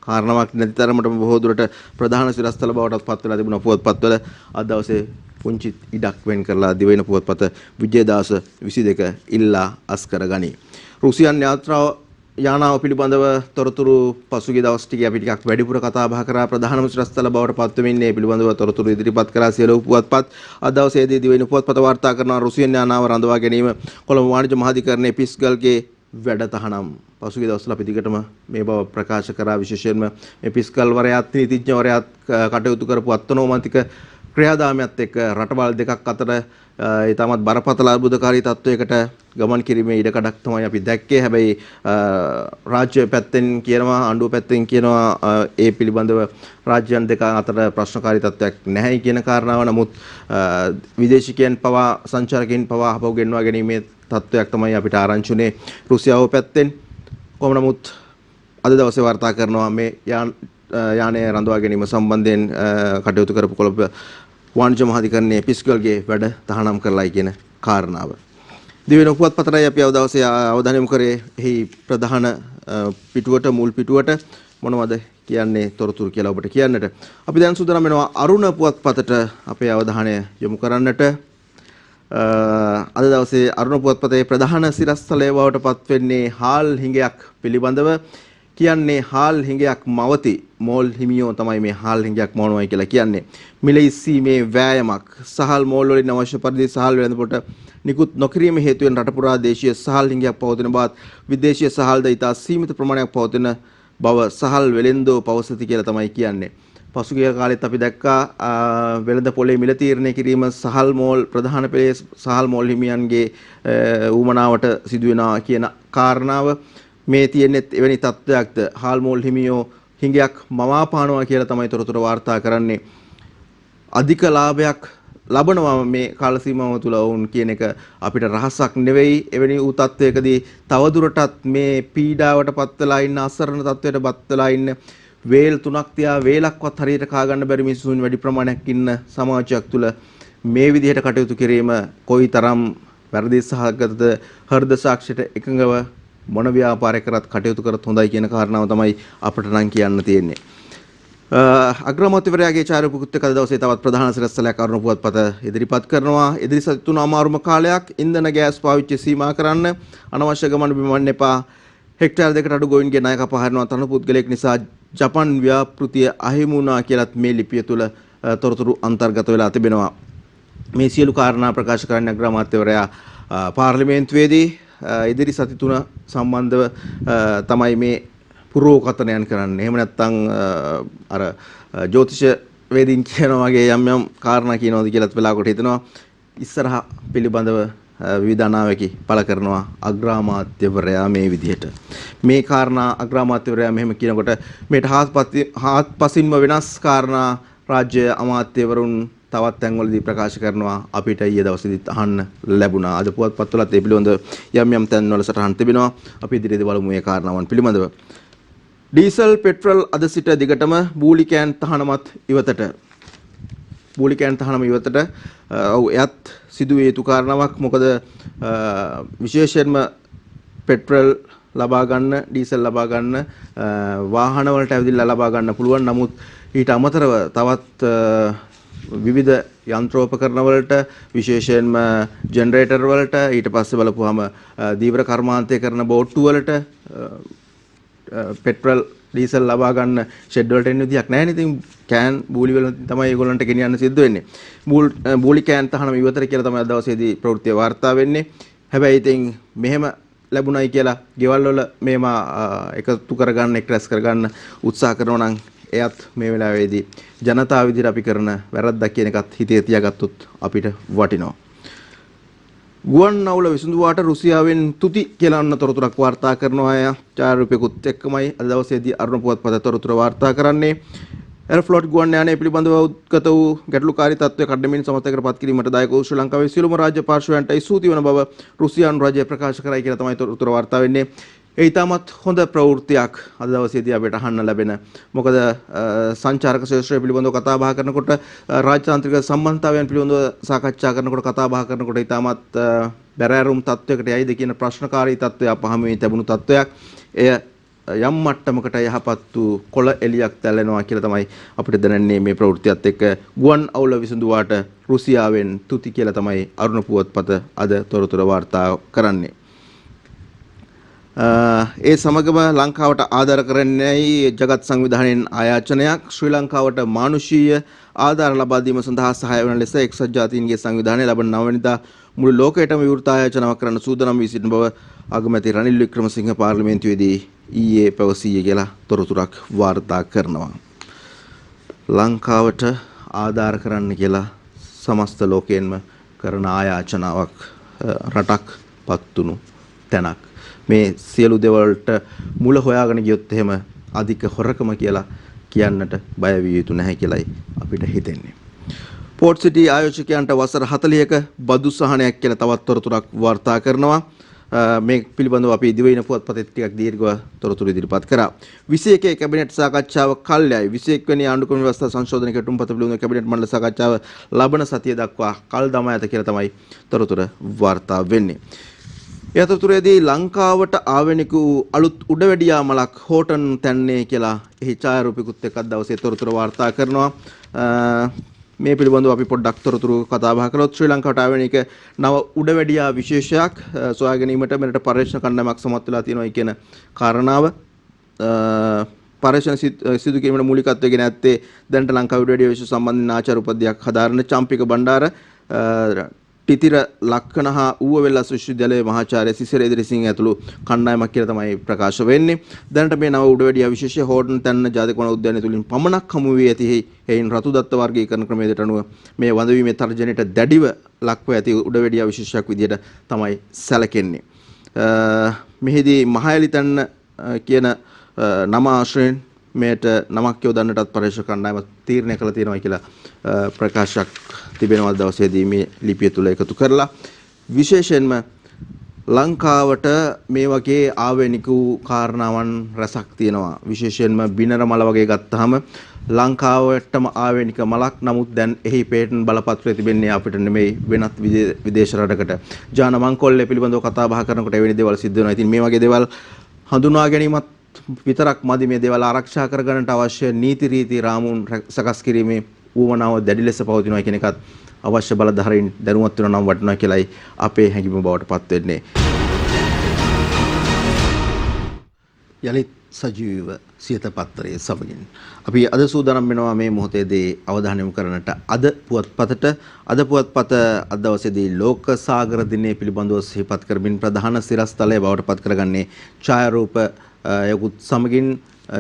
කාරණාවක් නැති තරමටම බොහෝ දුරට ප්‍රධාන සිරස්තල බවටත් පත් වෙලා තිබුණා පුවත්පත්වල. අද දවසේ පුංචි ඉඩක් වෙන් කරලා දිවෙන පුවත්පත විජයදාස 22 ඉල්ලා අස්කර ගනී. රුසියන් යානාව පිළිබඳව තොරතුරු පසුගිය දවස් ටිකේ අපි ටිකක් වැඩිපුර කතා බහ කරා. ප්‍රධානම සිරස්තල බවට පත් වෙමින් මේ පිළිබඳව තොරතුරු ඉදිරිපත් කරා සියලු පුවත්පත්. අද දවසේදී දිවෙන පුවත්පත වාර්තා කරනවා රුසියන් යානාව රඳවා ගැනීම කොළඹ වාණිජ්‍ය මහාධිකරණයේ පිස්ගල්ගේ වැඩ තහනම්. පසුගිය දවස්වල අපි දිගටම මේ බව ප්‍රකාශ කරා. විශේෂයෙන්ම මේ පිස්කල්වරයාත් නීතිඥවරයාත් කටයුතු කරපු අත්නෝමතික ක්‍රියාදාමයත් එක්ක රටවල් දෙකක් අතර ඊටමත් බරපතල අර්බුදකාරී තත්වයකට ගමන් කිරීමේ ඉඩකඩක් තමයි අපි දැක්කේ. හැබැයි රාජ්‍ය පැත්තෙන් කියනවා ආණ්ඩුව පැත්තෙන් කියනවා ඒ පිළිබඳව රාජ්‍යයන් දෙක අතර ප්‍රශ්නකාරී තත්වයක් නැහැයි කියන කාරණාව. නමුත් විදේශිකයන් පවා සංචාරකයන් පවා අපව ගෙන්වා ගැනීමේ තත්වයක් තමයි අපිට ආරංචි උනේ රුසියාව පැත්තෙන්. කොහොම නමුත් අද දවසේ වාර්තා කරනවා මේ යානය රඳවා ගැනීම සම්බන්ධයෙන් කටයුතු කරපු කොළඹ වාණිජ්‍ය මහාධිකරණයේ පිස්කල්ගේ වැඩ තහනම් කරලායි කියන කාරණාව. දිවෙන පුවත්පතයි අපි අවදවසේ අවධානය යොමු කරේ එහි ප්‍රධාන පිටුවට මුල් පිටුවට මොනවද කියන්නේ තොරතුරු කියලා ඔබට කියන්නට. අපි දැන් සූදානම් වෙනවා අරුණ පුවත්පතට අපේ අවධානය යොමු කරන්නට. අද දවසේ අරුණ පුවත්පතේ ප්‍රධාන සිරස්තලය බවට පත් වෙන්නේ හාල් හිඟයක් පිළිබඳව. කියන්නේ හාල් හිඟයක් මවති මෝල් හිමියෝ තමයි මේ හාල් හිඟයක් මවනවායි කියලා කියන්නේ. මිල ඉස්සීමේ වෑයමක් සහල් මෝල් වලින් අවශ්‍ය පරිදි සහල් වෙළඳපොට නිකුත් නොකිරීම හේතුවෙන් රට පුරා දේශීය සහල් හිඟයක් පවතින බවත් විදේශීය සහල්ද ඉතා සීමිත ප්‍රමාණයක් පවතින බව සහල් වෙළෙන්දෝ පවසති කියලා තමයි කියන්නේ. පසුගිය කාලෙත් අපි දැක්කා වෙළඳ පොලේ මිල තීරණය කිරීම සහල් මෝල් ප්‍රධාන පෙළේ සහල් මෝල් හිමියන්ගේ ඌමනාවට සිදුවෙනවා කියන කාරණාව. මේ තියෙනෙත් එවැනි තත්ත්වයක්ද හාල් මෝල් හිමියෝ හිඟයක් මවාපානවා කියලා තමයි තොරතුරු වාර්තා කරන්නේ. අධික ලාභයක් ලබනවා මේ කාල සීමාව තුළ වුන් කියන එක අපිට රහසක් නෙවෙයි. එවැනි වූ තත්ත්වයකදී තවදුරටත් මේ පීඩාවට පත් වෙලා ඉන්න අසරණ තත්ත්වයට පත් වෙලා ඉන්න වේල් තුනක් තියා වේලක්වත් හරියට කා ගන්න බැරි මිනිසුන් වැඩි ප්‍රමාණයක් ඉන්න සමාජයක් තුළ මේ විදිහට කටයුතු කිරීම කොයිතරම් වැරදි සහගතද හෘද සාක්ෂියට එකඟව මොන ව්‍යාපාරයක් කරත් කටයුතු කරත් හොඳයි කියන කාරණාව තමයි අපිට නම් කියන්න තියෙන්නේ. අග්‍රාමාත්‍යවරයාගේ චාරිත්‍රාක් අද දවසේ තවත් ප්‍රධාන සිරස්තලයක් අරුණ පුවත්පත ඉදිරිපත් කරනවා. ඉදිරි සති තුන අමාරුම කාලයක් ඉන්ධන ගෑස් පාවිච්චි සීමා කරන්න අනවශ්‍ය ගමන බිමන් එපා. හෙක්ටාර දෙකට අඩු ගොවින්ගේ ණය කපා හරිනවා තන පුද්ගලයෙක් නිසා ජපන් ව්‍යාපෘතිය අහිමි වුණා කියලත් මේ ලිපිය තුල තොරතුරු අන්තර්ගත වෙලා තිබෙනවා. මේ සියලු කාරණා ප්‍රකාශ කරන්න අග්‍රාමාත්‍යවරයා පාර්ලිමේන්තුවේදී ඉදිරි සති තුන සම්බන්ධව තමයි මේ පුරෝකතනයන් කරන්නේ. එහෙම නැත්නම් අර ජ්‍යොතිෂ වේදින් කියනවා වගේ යම් යම් කාරණා කියනවාද කියලාත් වෙලාවකට හිතනවා. ඉස්සරහ පිළිබඳව විවිධ අනාවැකි පළ කරනවා අග්‍රාමාත්‍යවරයා මේ විදිහට. මේ කාරණා අග්‍රාමාත්‍යවරයා මෙහෙම කියනකොට මේට හාත්පසින්ම වෙනස් කාරණා රාජ්‍ය අමාත්‍යවරුන් තවත් තැන්වලදී ප්‍රකාශ කරනවා අපිට ඊයේ දවසේදීත් අහන්න ලැබුණා. අද පුවත්පත්වලත් ඒ පිළිබඳව යම් යම් තැන්වල සටහන් තිබෙනවා. අපි ඉදිරියේදී බලමු මේ කාරණාවන් පිළිබඳව. ඩීසල් පෙට්‍රල් අද සිට දිගටම බූලි කෑන් තහනමත් ඉවතට. බූලි කෑන් තහනම ඉවතට එයත් සිදුවිය යුතු කාරණාවක්. මොකද විශේෂයෙන්ම පෙට්‍රල් ලබා ගන්න ඩීසල් ලබා ගන්න වාහන වලට ඇවිදලා ලබා ගන්න පුළුවන්. නමුත් ඊට අමතරව තවත් විවිධ යන්ත්‍රෝපකරණ වලට විශේෂයෙන්ම ජෙනරේටර් වලට ඊට පස්සේ බලපුවාම දීවර කර්මාන්තය කරන බෝට්ටු වලට පෙට්‍රල් ඩීසල් ලබා ගන්න ෂෙඩ් වලට එන්න විදියක් නැහැ නේ. ඉතින් කෑන් බූලි වල තමයි ඒගොල්ලන්ට ගෙනියන්න සිද්ධ වෙන්නේ. බූලි කෑන් තහනම ඉවතර කියලා තමයි අද දවසේදී ප්‍රවෘත්තිය වාර්තා වෙන්නේ. හැබැයි ඉතින් මෙහෙම ලැබුණයි කියලා ගෙවල් වල මේම එකතු කරගන්න එක්රැස් කරගන්න උත්සාහ කරනවා නම් එයත් මේ වෙලාවේදී ජනතාව විදිහට අපි කරන වැරද්දක් කියන එකත් හිතේ තියාගත්තොත් අපිට වටිනවා. ගුවන් අවුල විසඳුවාට රුසියාවෙන් තුති කියලා අන්න තොරතුරක් වාර්තා කරනවා අය චාරිත්‍රාකුත් එක්කමයි අද දවසේදී අරුණ පුවත්පත තොරතුර වාර්තා කරන්නේ. එයාර්ෆ්ලෝට් ගුවන් යානය පිළිබඳව උද්ගත වූ ගැටලුකාරී තත්ත්වයක කඩමින් සමතයකට පත් කිරීමට දායක වූ ශ්‍රී ලංකාවේ සියලුම රාජ්‍ය පාර්ශ්වයන්ටයි ස්තුති වන බව රුසියානු රජය ප්‍රකාශ කරයි කියලා තමයි තොරතුර වාර්තා වෙන්නේ. ඒ ඉතාමත් හොඳ ප්‍රවෘත්තියක් අද දවසේදී අපිට අහන්න ලැබෙන. මොකද සංචාරක ශාස්ත්‍රය පිළිබඳව කතා බහ කරනකොට රාජතාන්ත්‍රික සම්බන්ධතාවයන් පිළිබඳව සාකච්ඡා කරනකොට කතා බහ කරනකොට ඉතාමත් බැරෑරුම් තත්වයකට යයිද කියන ප්‍රශ්නකාරී තත්වය අපහමී තිබුණු තත්වයක්. එය යම් මට්ටමකට යහපත් වූ කොළ එලියක් තැල්ලෙනවා කියලා තමයි අපිට දැනෙන්නේ මේ ප්‍රවෘත්තියත් එක්ක. ගුවන් අවුල විසඳුවාට රුසියාවෙන් තුති කියලා තමයි අරුණ පුවත්පත අද තොරතුරු වාර්තා කරන්නේ. ඒ සමගම ලංකාවට ආධාර කරන්නේයි ජගත් සංවිධානයෙන් ආයාචනයක්. ශ්‍රී ලංකාවට මානුෂීය ආධාර ලබා දීම සඳහා සහාය වන ලෙස එක්සත් ජාතීන්ගේ සංවිධානය ලබන 9 වෙනිදා මුළු ලෝකයටම විවෘත ආයාචනාවක් කරන්න සූදානම් වී සිටින බව අගමැති රනිල් වික්‍රමසිංහ පාර්ලිමේන්තුවේදී ඊයේ පැවසීය කියලා තොරතුරක් වාර්තා කරනවා. ලංකාවට ආධාර කරන්න කියලා සමස්ත ලෝකයෙන්ම කරන ආයාචනාවක් රටක් පත්තුණු තැනක්. මේ සියලු දේවල්ට මුල හොයාගෙන ගියොත් එහෙම අධික හොරකම කියලා කියන්නට බය විය යුතු නැහැ කියලායි අපිට හිතෙන්නේ. පෝට් සිටි ආයෝජකයන්ට වසර 40ක බදු සහනයක් කියලා තවත් තොරතුරක් වාර්තා කරනවා. මේ පිළිබඳව අපි දිවයින පුවත්පතේ ටිකක් දීර්ඝව තොරතුරු ඉදිරිපත් කරා. 21 කැබිනට් සාකච්ඡාව කල්යයි 21 වෙනි ආණ්ඩුක්‍රම ව්‍යවස්ථා සංශෝධන කෙටුම්පත පිළිබඳව කැබිනට් මණ්ඩල සාකච්ඡාව ලබන සතිය දක්වා කල් දමා ඇත කියලා තමයි තොරතුරු වාර්තා වෙන්නේ. ඒ අතරතුරේදී ලංකාවට ආවෙනිකු අලුත් උඩවැඩියා මලක් හෝටන් තැන්නේ කියලා එහි ඡායාරූපිකුත් එක්ක දවසේ තොරතුරු වාර්තා කරනවා. මේ පිළිබඳව අපි පොඩ්ඩක් තොරතුරු කතා බහ කළොත් ශ්‍රී ලංකාවට ආවෙනික නව උඩවැඩියා විශේෂයක් සොයා ගැනීමට මෙරට පර්යේෂණ කණ්ඩායමක් සමත් වෙලා තියෙනවා කියන කාරණාව පර්යේෂණ සිදු කිරීමට මූලිකත්වයෙන් ඇත්තේ දැනට ලංකාවේ උඩවැඩියා විශේෂ සම්බන්ධයෙන් ආචාර්ය උපාධ්‍යක් හදාරන චම්පික බණ්ඩාර ටිතිර ලක්කන හා ඌව වෙල්ලස් විශ්වවිද්‍යාලයේ මහාචාර්ය සිසිර ඉදිරිසිංහ ඇතුළු කණ්ඩායමක් කියලා තමයි ප්‍රකාශ වෙන්නේ. දැනට මේ නව උඩවැඩියා විශේෂ හෝටන් තැන්න ජාතික වන උද්‍යානය තුලින් පමණක් හමු වී ඇති හේයින් රතු දත්ත වර්ගීකරණ ක්‍රමයට අනුව මේ වඳවීමේ තර්ජනයට දැඩිව ලක්ව ඇති උඩවැඩියා විශේෂයක් විදියට තමයි සැලකෙන්නේ. මෙහිදී මහයලි තැන්න කියන නම ආශ්‍රයෙන් මේට නමක් යොදන්නටත් පර්යේෂණ කණ්ඩායම තීරණය කළා තියෙනවා කියලා ප්‍රකාශයක් තිබෙනවා දවසේදී මේ ලිපිය තුල එකතු කරලා විශේෂයෙන්ම ලංකාවට මේ වගේ ආවෙනික කාරණාවන් රසක් තියෙනවා විශේෂයෙන්ම බිනර මල වගේ ගත්තාම ලංකාවටම ආවෙනික මලක් නමුත් දැන් එහි පේටන්ට් බලපත්‍රය තිබෙන්නේ අපිට නෙමෙයි වෙනත් විදේශ රටකට ජාන මංකොල්ලේ පිළිබඳව කතා බහ කරනකොට එවැනි දේවල් සිද්ධ වෙනවා. ඉතින් මේ වගේ දේවල් හඳුනා ගැනීමත් විතරක් මදි මේ දේවල් ආරක්ෂා කරගන්නට අවශ්‍ය නීති රීති රාමුන් සකස් කිරීමේ ඌවනාව දැඩි ලෙස පවතිනවා කියන එකත් අවශ්‍ය බලධාරීන් දැනුවත් වෙනවා නම් වටිනවා කියලායි අපේ හැඟීම බවට පත් වෙන්නේ. යලිත් සජීවීව සියත පත්තරයේ සමගින් අපි අද සූදානම් වෙනවා මේ මොහොතේදී අවධානය යොමු කරන්නට අද පුවත්පතට අද පුවත්පත අද දවසේදී ලෝක සාගර දිනය පිළිබඳව සිහිපත් කරමින් ප්‍රධාන සිරස්තලය බවට පත් කරගන්නේ ඡායාරූප යකුත් සමගින්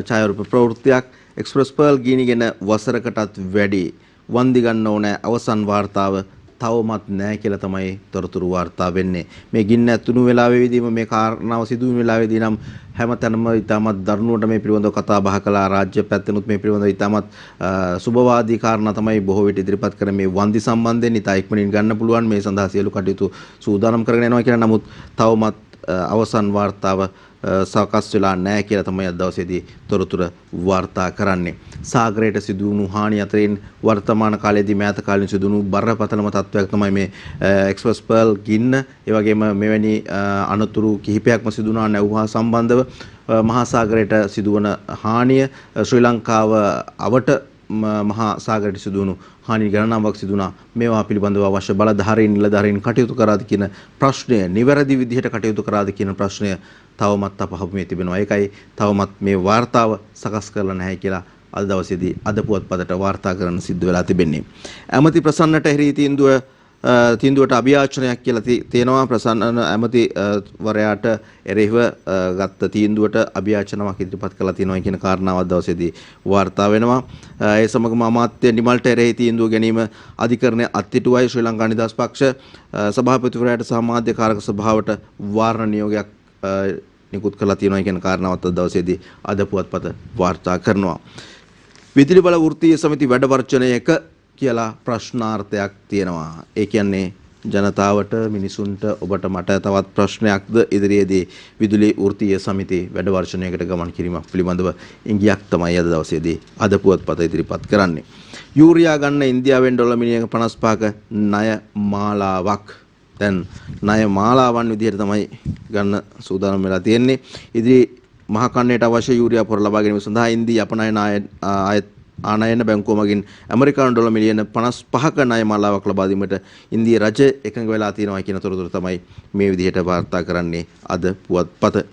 ඡායාරූප ප්‍රවෘත්තියක් එක්ස්ප්‍රස් පර්ල් ගිනිගෙන වසරකටත් වැඩි වන්දි ගන්න ඕන අවසන් වාර්තාව තවමත් නැහැ කියලා තමයි තොරතුරු වාර්තා වෙන්නේ. මේ ගින්න ඇතුණු වෙලාවෙදීම මේ කාරණාව සිදු වෙන වෙලාවෙදී නම් හැමතැනම ඉතාමත් දරුණුවට මේ පිළිබඳව කතා බහ කළා. රාජ්‍ය පැත්තෙනුත් මේ පිළිබඳව ඉතාමත් සුබවාදී කාරණා තමයි බොහෝ විට ඉදිරිපත් කරන මේ වන්දි සම්බන්ධයෙන් ඉතා ඉක්මනින් ගන්න පුළුවන්. මේ සඳහා සියලු කටයුතු සූදානම් කරගෙන යනවා කියලා. නමුත් තවමත් අවසන් වාර්තාව සකස් වෙලා නැහැ කියලා තමයි අද දවසේදී තොරතුරු වාර්තා කරන්නේ. සාගරයට සිදු වුණු හානි අතරින් වර්තමාන කාලයේදී මෑත කාලෙන් සිදු වුණු බරපතලම තත්ත්වයක් තමයි මේ එක්ස්ප්‍රස් පර්ල් ගින්න. ඒ වගේම මෙවැනි අනතුරු කිහිපයක්ම සිදු වුණා නැවුහා සම්බන්ධව මහා සාගරයට සිදුවන හානිය ශ්‍රී ලංකාව අවට මහා සාගරයට සිදුවුණු හානි ගණනාවක් සිදුණා. මේවා පිළිබඳව අවශ්‍ය බලධාරීන් නිලධාරීන් කටයුතු කරාද කියන ප්‍රශ්නය නිවැරදි විදිහට කටයුතු කරාද කියන ප්‍රශ්නය තවමත් අපහසුමේ තිබෙනවා. ඒකයි තවමත් මේ වාර්තාව සකස් කරලා නැහැ කියලා අද දවසේදී අද පුවත්පතට වාර්තා කරන්න සිද්ධ වෙලා තිබෙන්නේ. ඇමති ප්‍රසන්නට එරෙහි තීන්දුවට අභියාචනයක් කියලා තියෙනවා. ප්‍රසන්න ඇමති වරයාට එරෙහිව ගත්ත තීන්දුවට අභියාචනාවක් ඉදිරිපත් කළා තියෙනවා කියන කාරණාව අද දවසේදී වාර්තා වෙනවා. ඒ සමගම අමාත්‍ය නිමල්ට එරෙහි තීන්දුව ගැනීම අධිකරණයේ අත්හිටුවයි. ශ්‍රී ලංකා නිදහස් පක්ෂ සභාපතිවරයාට සහ මාධ්‍යකාරක සභාවට වාරණ නියෝගයක් නිකුත් කළා තියෙනවා කියන කාරණාවත් අද දවසේදී අද පුවත්පත වාර්තා කරනවා. විදුලි බල වෘත්තීය සමිති වැඩ වර්ජනයක කියලා ප්‍රශ්නාර්ථයක් තියෙනවා. ඒ කියන්නේ ජනතාවට මිනිසුන්ට ඔබට මට තවත් ප්‍රශ්නයක්ද ඉදිරියේදී විදුලි වෘත්තීය සමිති වැඩ වර්ෂණයකට ගමන් කිරීමක් පිළිබඳව ඉඟියක් තමයි අද දවසේදී අද පුවත්පත ඉදිරිපත් කරන්නේ. යූරියා ගන්න ඉන්දියාවෙන් ඩොලර් මිලියන 55ක ණය මාලාවක් දැන් ණය මාලාවන් විදිහට තමයි ගන්න සූදානම් වෙලා තියෙන්නේ. ඉදිරි මහ කන්නයට අවශ්‍ය යූරියා පොර ලබා ගැනීම සඳහා ඉන්දී අපනයන ආනයන බැංකුව මගින් ඇමරිකානු ඩොලර් මිලියන 55ක ණය මාලාවක් ලබා දීමට ඉන්දිය රජය එකඟ වෙලා තියෙනවා කියන තොරතුරු තමයි මේ විදිහට වාර්තා කරන්නේ අද පුවත්පත.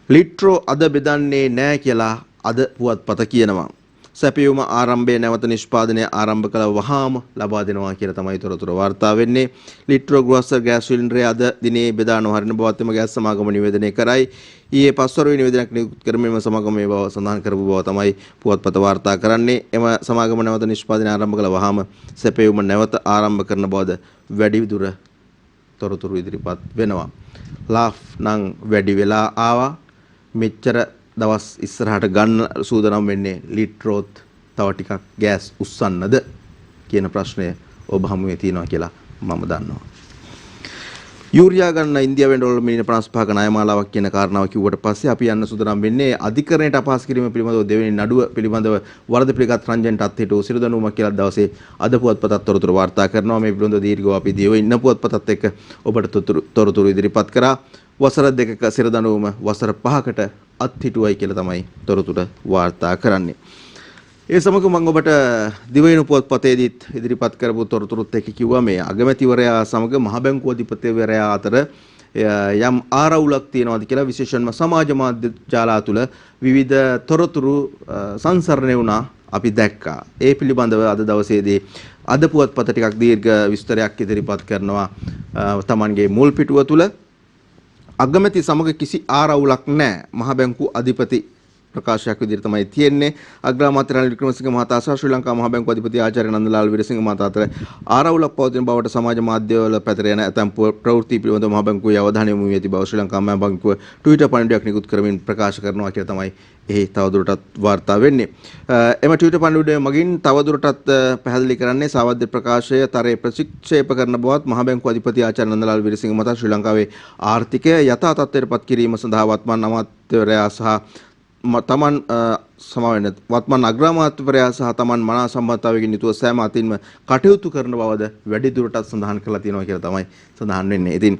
ලිට්‍රෝ අද බෙදන්නේ නැහැ කියලා අද පුවත්පත කියනවා. සැපයුම ආරම්භයේ නැවත නිෂ්පාදනය ආරම්භ කළ වහාම ලබා දෙනවා කියලා තමයි තොරතුරු වාර්තා වෙන්නේ. ලිට්‍රෝ ග්‍රෝසර් ගෑස් සිලින්ඩරය අද දිනේ බෙදා නොහරින බවත් එම ගෑස් සමාගම නිවේදනය කරයි. ඊයේ පස්වරුවේ නිවේදනයක් නිකුත් කරමින් එම සමාගම මේ බව සඳහන් කරපු බව තමයි පුවත්පත වාර්තා කරන්නේ. එම සමාගම නැවත නිෂ්පාදනය ආරම්භ කළ වහාම සැපයුම නැවත ආරම්භ කරන බවද වැඩි දුර තොරතුරු ඉදිරිපත් වෙනවා. ලාෆ් නම් වැඩි වෙලා ආවා. මෙච්චර දවස් ඉස්සරහට ගන්න සූදානම් වෙන්නේ ලිට්‍රෝත් තව ටිකක් ගෑස් උස්සන්නද කියන ප්‍රශ්නය ඔබ හමුවේ තියෙනවා කියලා මම දන්නවා. යූරියා ගන්න ඉන්දියාවෙන් ඩොලර් මිලියන 55ක ණයමාලාවක් කියන කාරණාව කිව්වට පස්සේ අපි යන්න සූදානම් වෙන්නේ අධිකරණයට අපහාස කිරීම පිළිබඳව දෙවෙනි නඩුව පිළිබඳව වරද පිළිගත් රංජන්ට අත්හිටු සිරදනුවමක් කියලා දවසේ අද පුවත්පතත් තොරතුරු වාර්තා කරනවා. මේ පිළිබඳව දීර්ඝව අපි දියව ඉන්න පුවත්පතත් එක්ක ඔබට තොරතුරු ඉදිරිපත් කරා. වසර දෙකක සිරදනුවම වසර 5කට අත්හිටුවයි කියලා තමයි තොරතුරු වාර්තා කරන්නේ. ඒ සමග මම ඔබට දිවයින පුවත්පතේදීත් ඉදිරිපත් කරපු තොරතුරුත් එක්ක කිව්වා මේ අගමැතිවරයා සමග මහ බැංකුව අධිපතිවරයා අතර යම් ආරවුලක් තියෙනවාද කියලා විශේෂයෙන්ම සමාජ මාධ්‍ය ජාලා තුළ විවිධ තොරතුරු සංසරණය වුණා අපි දැක්කා. ඒ පිළිබඳව අද දවසේදී අද පුවත්පත ටිකක් දීර්ඝ විස්තරයක් ඉදිරිපත් කරනවා. Tamanගේ මුල් පිටුව තුළ අගමැති සමග කිසි ආරවුලක් නැහැ. මහ බැංකුව අධිපති ප්‍රකාශයක් විදිහට තමයි තියෙන්නේ. අග්‍රාමාත්‍ය රනිල් වික්‍රමසිංහ මහතා සහ ශ්‍රී ලංකා මහ බැංකුව අධිපති ආචාර්ය නන්දලාල් වීරසිංහ මහතා අතර ආරවුලක් පවතින බවට සමාජ මාධ්‍යවල පැතිර යන ඇතැම් ප්‍රවෘත්ති පිළිබඳව මහ බැංකුවේ අවධානය යොමු වී ඇති බව ශ්‍රී ලංකා මහ බැංකුව ට්විටර් පණිවිඩයක් නිකුත් කරමින් ප්‍රකාශ කරනවා කියලා තමයි එහි තවදුරටත් වාර්තා වෙන්නේ. එම ට්විටර් පණිවිඩය මගින් තවදුරටත් පැහැදිලි කරන්නේ සාවද්‍ය ප්‍රකාශය තරයේ ප්‍රතික්ෂේප කරන බවත් මහ බැංකුව අධිපති ආචාර්ය නන්දලාල් වීරසිංහ මහතා ශ්‍රී ලංකාවේ ආර්ථිකය යථා තත්ත්වයට පත් කිරීම සඳහා වත්මන් අමාත්‍යවරයා සහ තමන් සමාවෙන්න වත්මන් අග්‍රාමාත්‍යවරයා සහ තමන් මනා සම්බන්ධතාවයකින් යුතුව සෑම අතින්ම කටයුතු කරන බවද වැඩි දුරටත් සඳහන් කරලා තියෙනවා කියලා තමයි සඳහන් වෙන්නේ. ඉතින්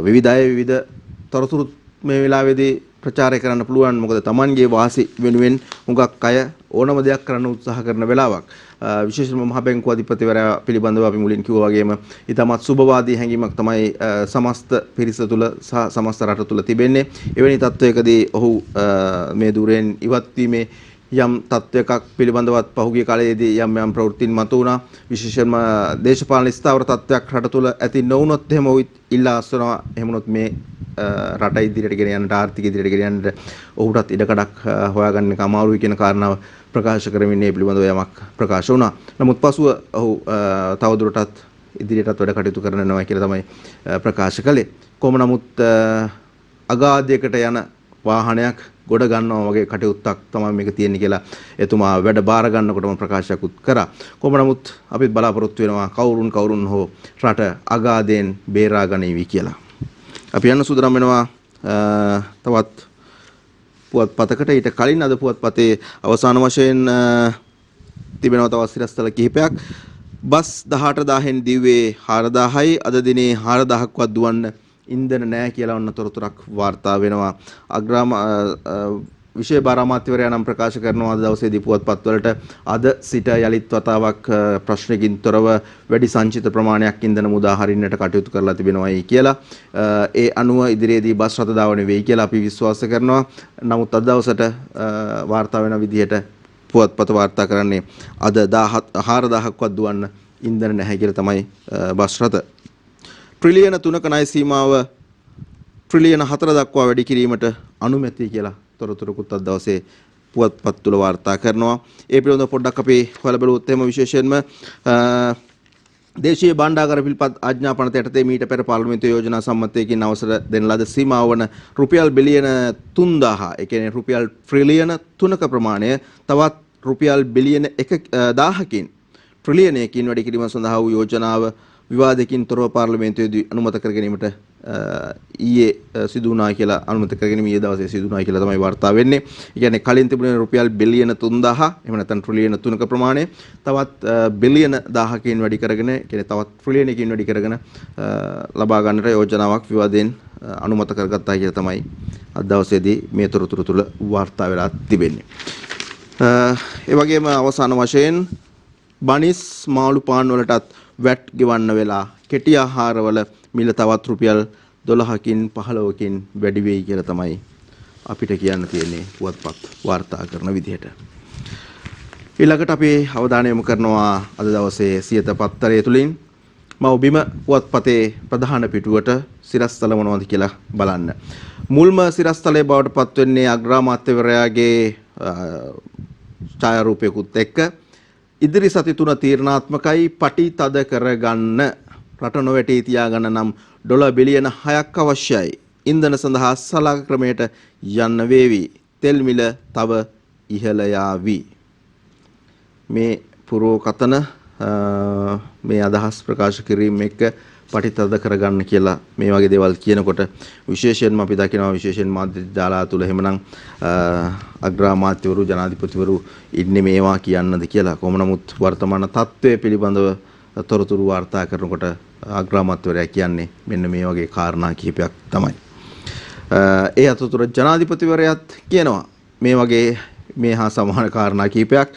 විවිධ අය විවිධ තොරතුරු මේ වෙලාවේදී ප්‍රචාරය කරන්න පුළුවන්. මොකද තමන්ගේ වාසි වෙනුවෙන් හුඟක් අය ඕනම දෙයක් කරන්න උත්සාහ කරන වෙලාවක්. විශේෂයෙන්ම මහ බැංකුව අධිපතිවරයා පිළිබඳව අපි මුලින් කිව්වා වගේම ඊටමත් සුබවාදී හැඟීමක් තමයි සමස්ත පිරිස තුල සහ සමස්ත රට තුල තිබෙන්නේ. එවැනි තත්වයකදී ඔහු මේ දුරෙන් ඉවත් වීමේ යම් තත්වයකක් පිළිබඳවත් පහුගිය කාලයේදී යම් ප්‍රවෘත්තින් මතුවුණා. විශේෂයෙන්ම දේශපාලන ස්ථාවර තත්වයක් රට තුල ඇති නොවුනොත් එහෙම ඔහු ඉල්ලා අස්වනවා. එහෙමනොත් මේ රට ඉදිරියට ගෙන යන්නට ආර්ථික ඉදිරියට ගෙන යන්නට ඔහුටත් ඉඩකඩක් හොයාගන්න එක අමාරුයි කියන කාරණාව ප්‍රකාශ කරමින් මේ පිළිබඳව යමක් ප්‍රකාශ වුණා. නමුත් පසුව ඔහු තවදුරටත් ඉදිරියටත් වැඩ කටයුතු කරනවා කියලා තමයි ප්‍රකාශ කළේ. කොහොම නමුත් අගාධයකට යන වාහනයක් ගොඩ ගන්නවා වගේ කටයුත්තක් තමයි මේක තියෙන්නේ කියලා එතුමා වැඩ බාර ගන්නකොටම ප්‍රකාශයක් කරා. කොහොම නමුත් අපිත් බලාපොරොත්තු වෙනවා කවුරුන් හෝ රට අගාධයෙන් බේරා ගනීවි කියලා. අපි යන්න සූදානම් වෙනවා තවත් පුවත්පතකට. ඊට කලින් අද පුවත්පතේ අවසාන වශයෙන් තිබෙනවා තවත් සිරස්තල කිහිපයක්. බස් 18000න් දිව්වේ 4000යි අද දිනේ 4000ක්වත් දුවන්න ඉන්ධන නැහැ කියලා ඔන්න තොරතුරක් වාර්තා වෙනවා. විශේෂ බාර අමාත්‍යවරයා නම් ප්‍රකාශ කරනවා අද දවසේදී පුවත්පත්වලට අද සිට යලිත් වතාවක් ප්‍රශ්නකින් තොරව වැඩි සංචිත ප්‍රමාණයක් ඉන්ධන මුදා හරින්නට කටයුතු කරලා තිබෙනවායි කියලා. ඒ අනුව ඉදිරියේදී බස් රථ ධාවන වෙයි කියලා අපි විශ්වාස කරනවා. නමුත් අද දවසට වාර්තා වෙන විදිහට පුවත්පත වාර්තා කරන්නේ අද 4000ක්වත් දුවන්න ඉන්ධන නැහැ කියලා තමයි බස් රථ. ට්‍රිලියන 3ක ණය සීමාව ට්‍රිලියන 4 දක්වා වැඩි කිරීමට අනුමැතිය කියලා තොරතුරුකුත් අද දවසේ පුවත්පත් තුල වාර්තා කරනවා. ඒ පිළිබඳව පොඩ්ඩක් අපි හොයලා බලුවොත් එහෙම විශේෂයෙන්ම දේශීය භාණ්ඩාගාර පිළිපත් ආඥාපනත යටතේ මීට පෙර පාර්ලිමේන්තු යෝජනා සම්මතයකින් අවසර දෙන ලද සීමාව වන රුපියල් බිලියන 3000 ඒ කියන්නේ රුපියල් ට්‍රිලියන 3ක ප්‍රමාණය තවත් රුපියල් බිලියන 1000කින් ට්‍රිලියනයකින් වැඩි කිරීම සඳහා වූ යෝජනාව විවාදකින් තොරව පාර්ලිමේන්තුවේදී අනුමත කර ගැනීමට ඊයේ සිදු වුණා කියලා අනුමත කර ගැනීම ඊයේ දවසේ සිදු වුණා කියලා තමයි වාර්තා වෙන්නේ. ඒ කියන්නේ කලින් තිබුණේ රුපියල් බිලියන 3000 එහෙම නැත්නම් ට්‍රිලියන 3ක ප්‍රමාණය තවත් බිලියන 1000කින් වැඩි කරගෙන කියන්නේ තවත් ට්‍රිලියනකින් වැඩි කරගෙන ලබා ගන්නට යෝජනාවක් විවාදයෙන් අනුමත කරගත්තා කියලා තමයි අද දවසේදී මේ තොරතුරු තුල වාර්තා වෙලා තිබෙන්නේ. ඒ වගේම අවසාන වශයෙන් බනිස් මාළු පාන් වලටත් වැට් ගෙවන්න වෙලා කෙටි ආහාරවල මිල තවත් රුපියල් 12කින් 15කින් වැඩි වෙයි කියලා තමයි අපිට කියන්න තියෙන්නේ පුවත්පත් වාර්තා කරන විදිහට. ඊළඟට අපි අවධානය යොමු කරනවා අද දවසේ සියත පත්තරය තුලින් මව්බිම පුවත්පතේ ප්‍රධාන පිටුවට සිරස්තල මොනවද කියලා බලන්න. මුල්ම සිරස්තලයේ බවට පත් වෙන්නේ අග්‍රාමාත්‍යවරයාගේ ඡායාරූපයකුත් එක්ක ඉදිරි සති 3 තීරණාත්මකයි පටි තද කරගන්න රට නොවැටී තියාගන්න නම් ඩොලර් බිලියන 6ක් අවශ්‍යයි. ඉන්ධන සඳහා සලක ක්‍රමයට යන්න වේවි. තෙල් මිල තව ඉහළ යාවි. මේ පුරෝකතන මේ අදහස් ප්‍රකාශ කිරීම එක්ක පටිතද කරගන්න කියලා මේ වගේ දේවල් කියනකොට විශේෂයෙන්ම අපි දකිනවා විශේෂයෙන් මාධ්‍ය ජාලා තුල එහෙමනම් අග්‍රාමාත්‍යවරු ජනාධිපතිවරු ඉන්නේ මේවා කියන්නද කියලා. කොහොම නමුත් වර්තමාන තත්ත්වය පිළිබඳව තොරතුරු වාර්තා කරනකොට අග්‍රාමාත්‍යවරයා කියන්නේ මෙන්න මේ වගේ කාරණා කිහිපයක් තමයි. ඒ අතරතුර ජනාධිපතිවරයාත් කියනවා මේ වගේ මේ හා සමාන කාරණා කිහිපයක්.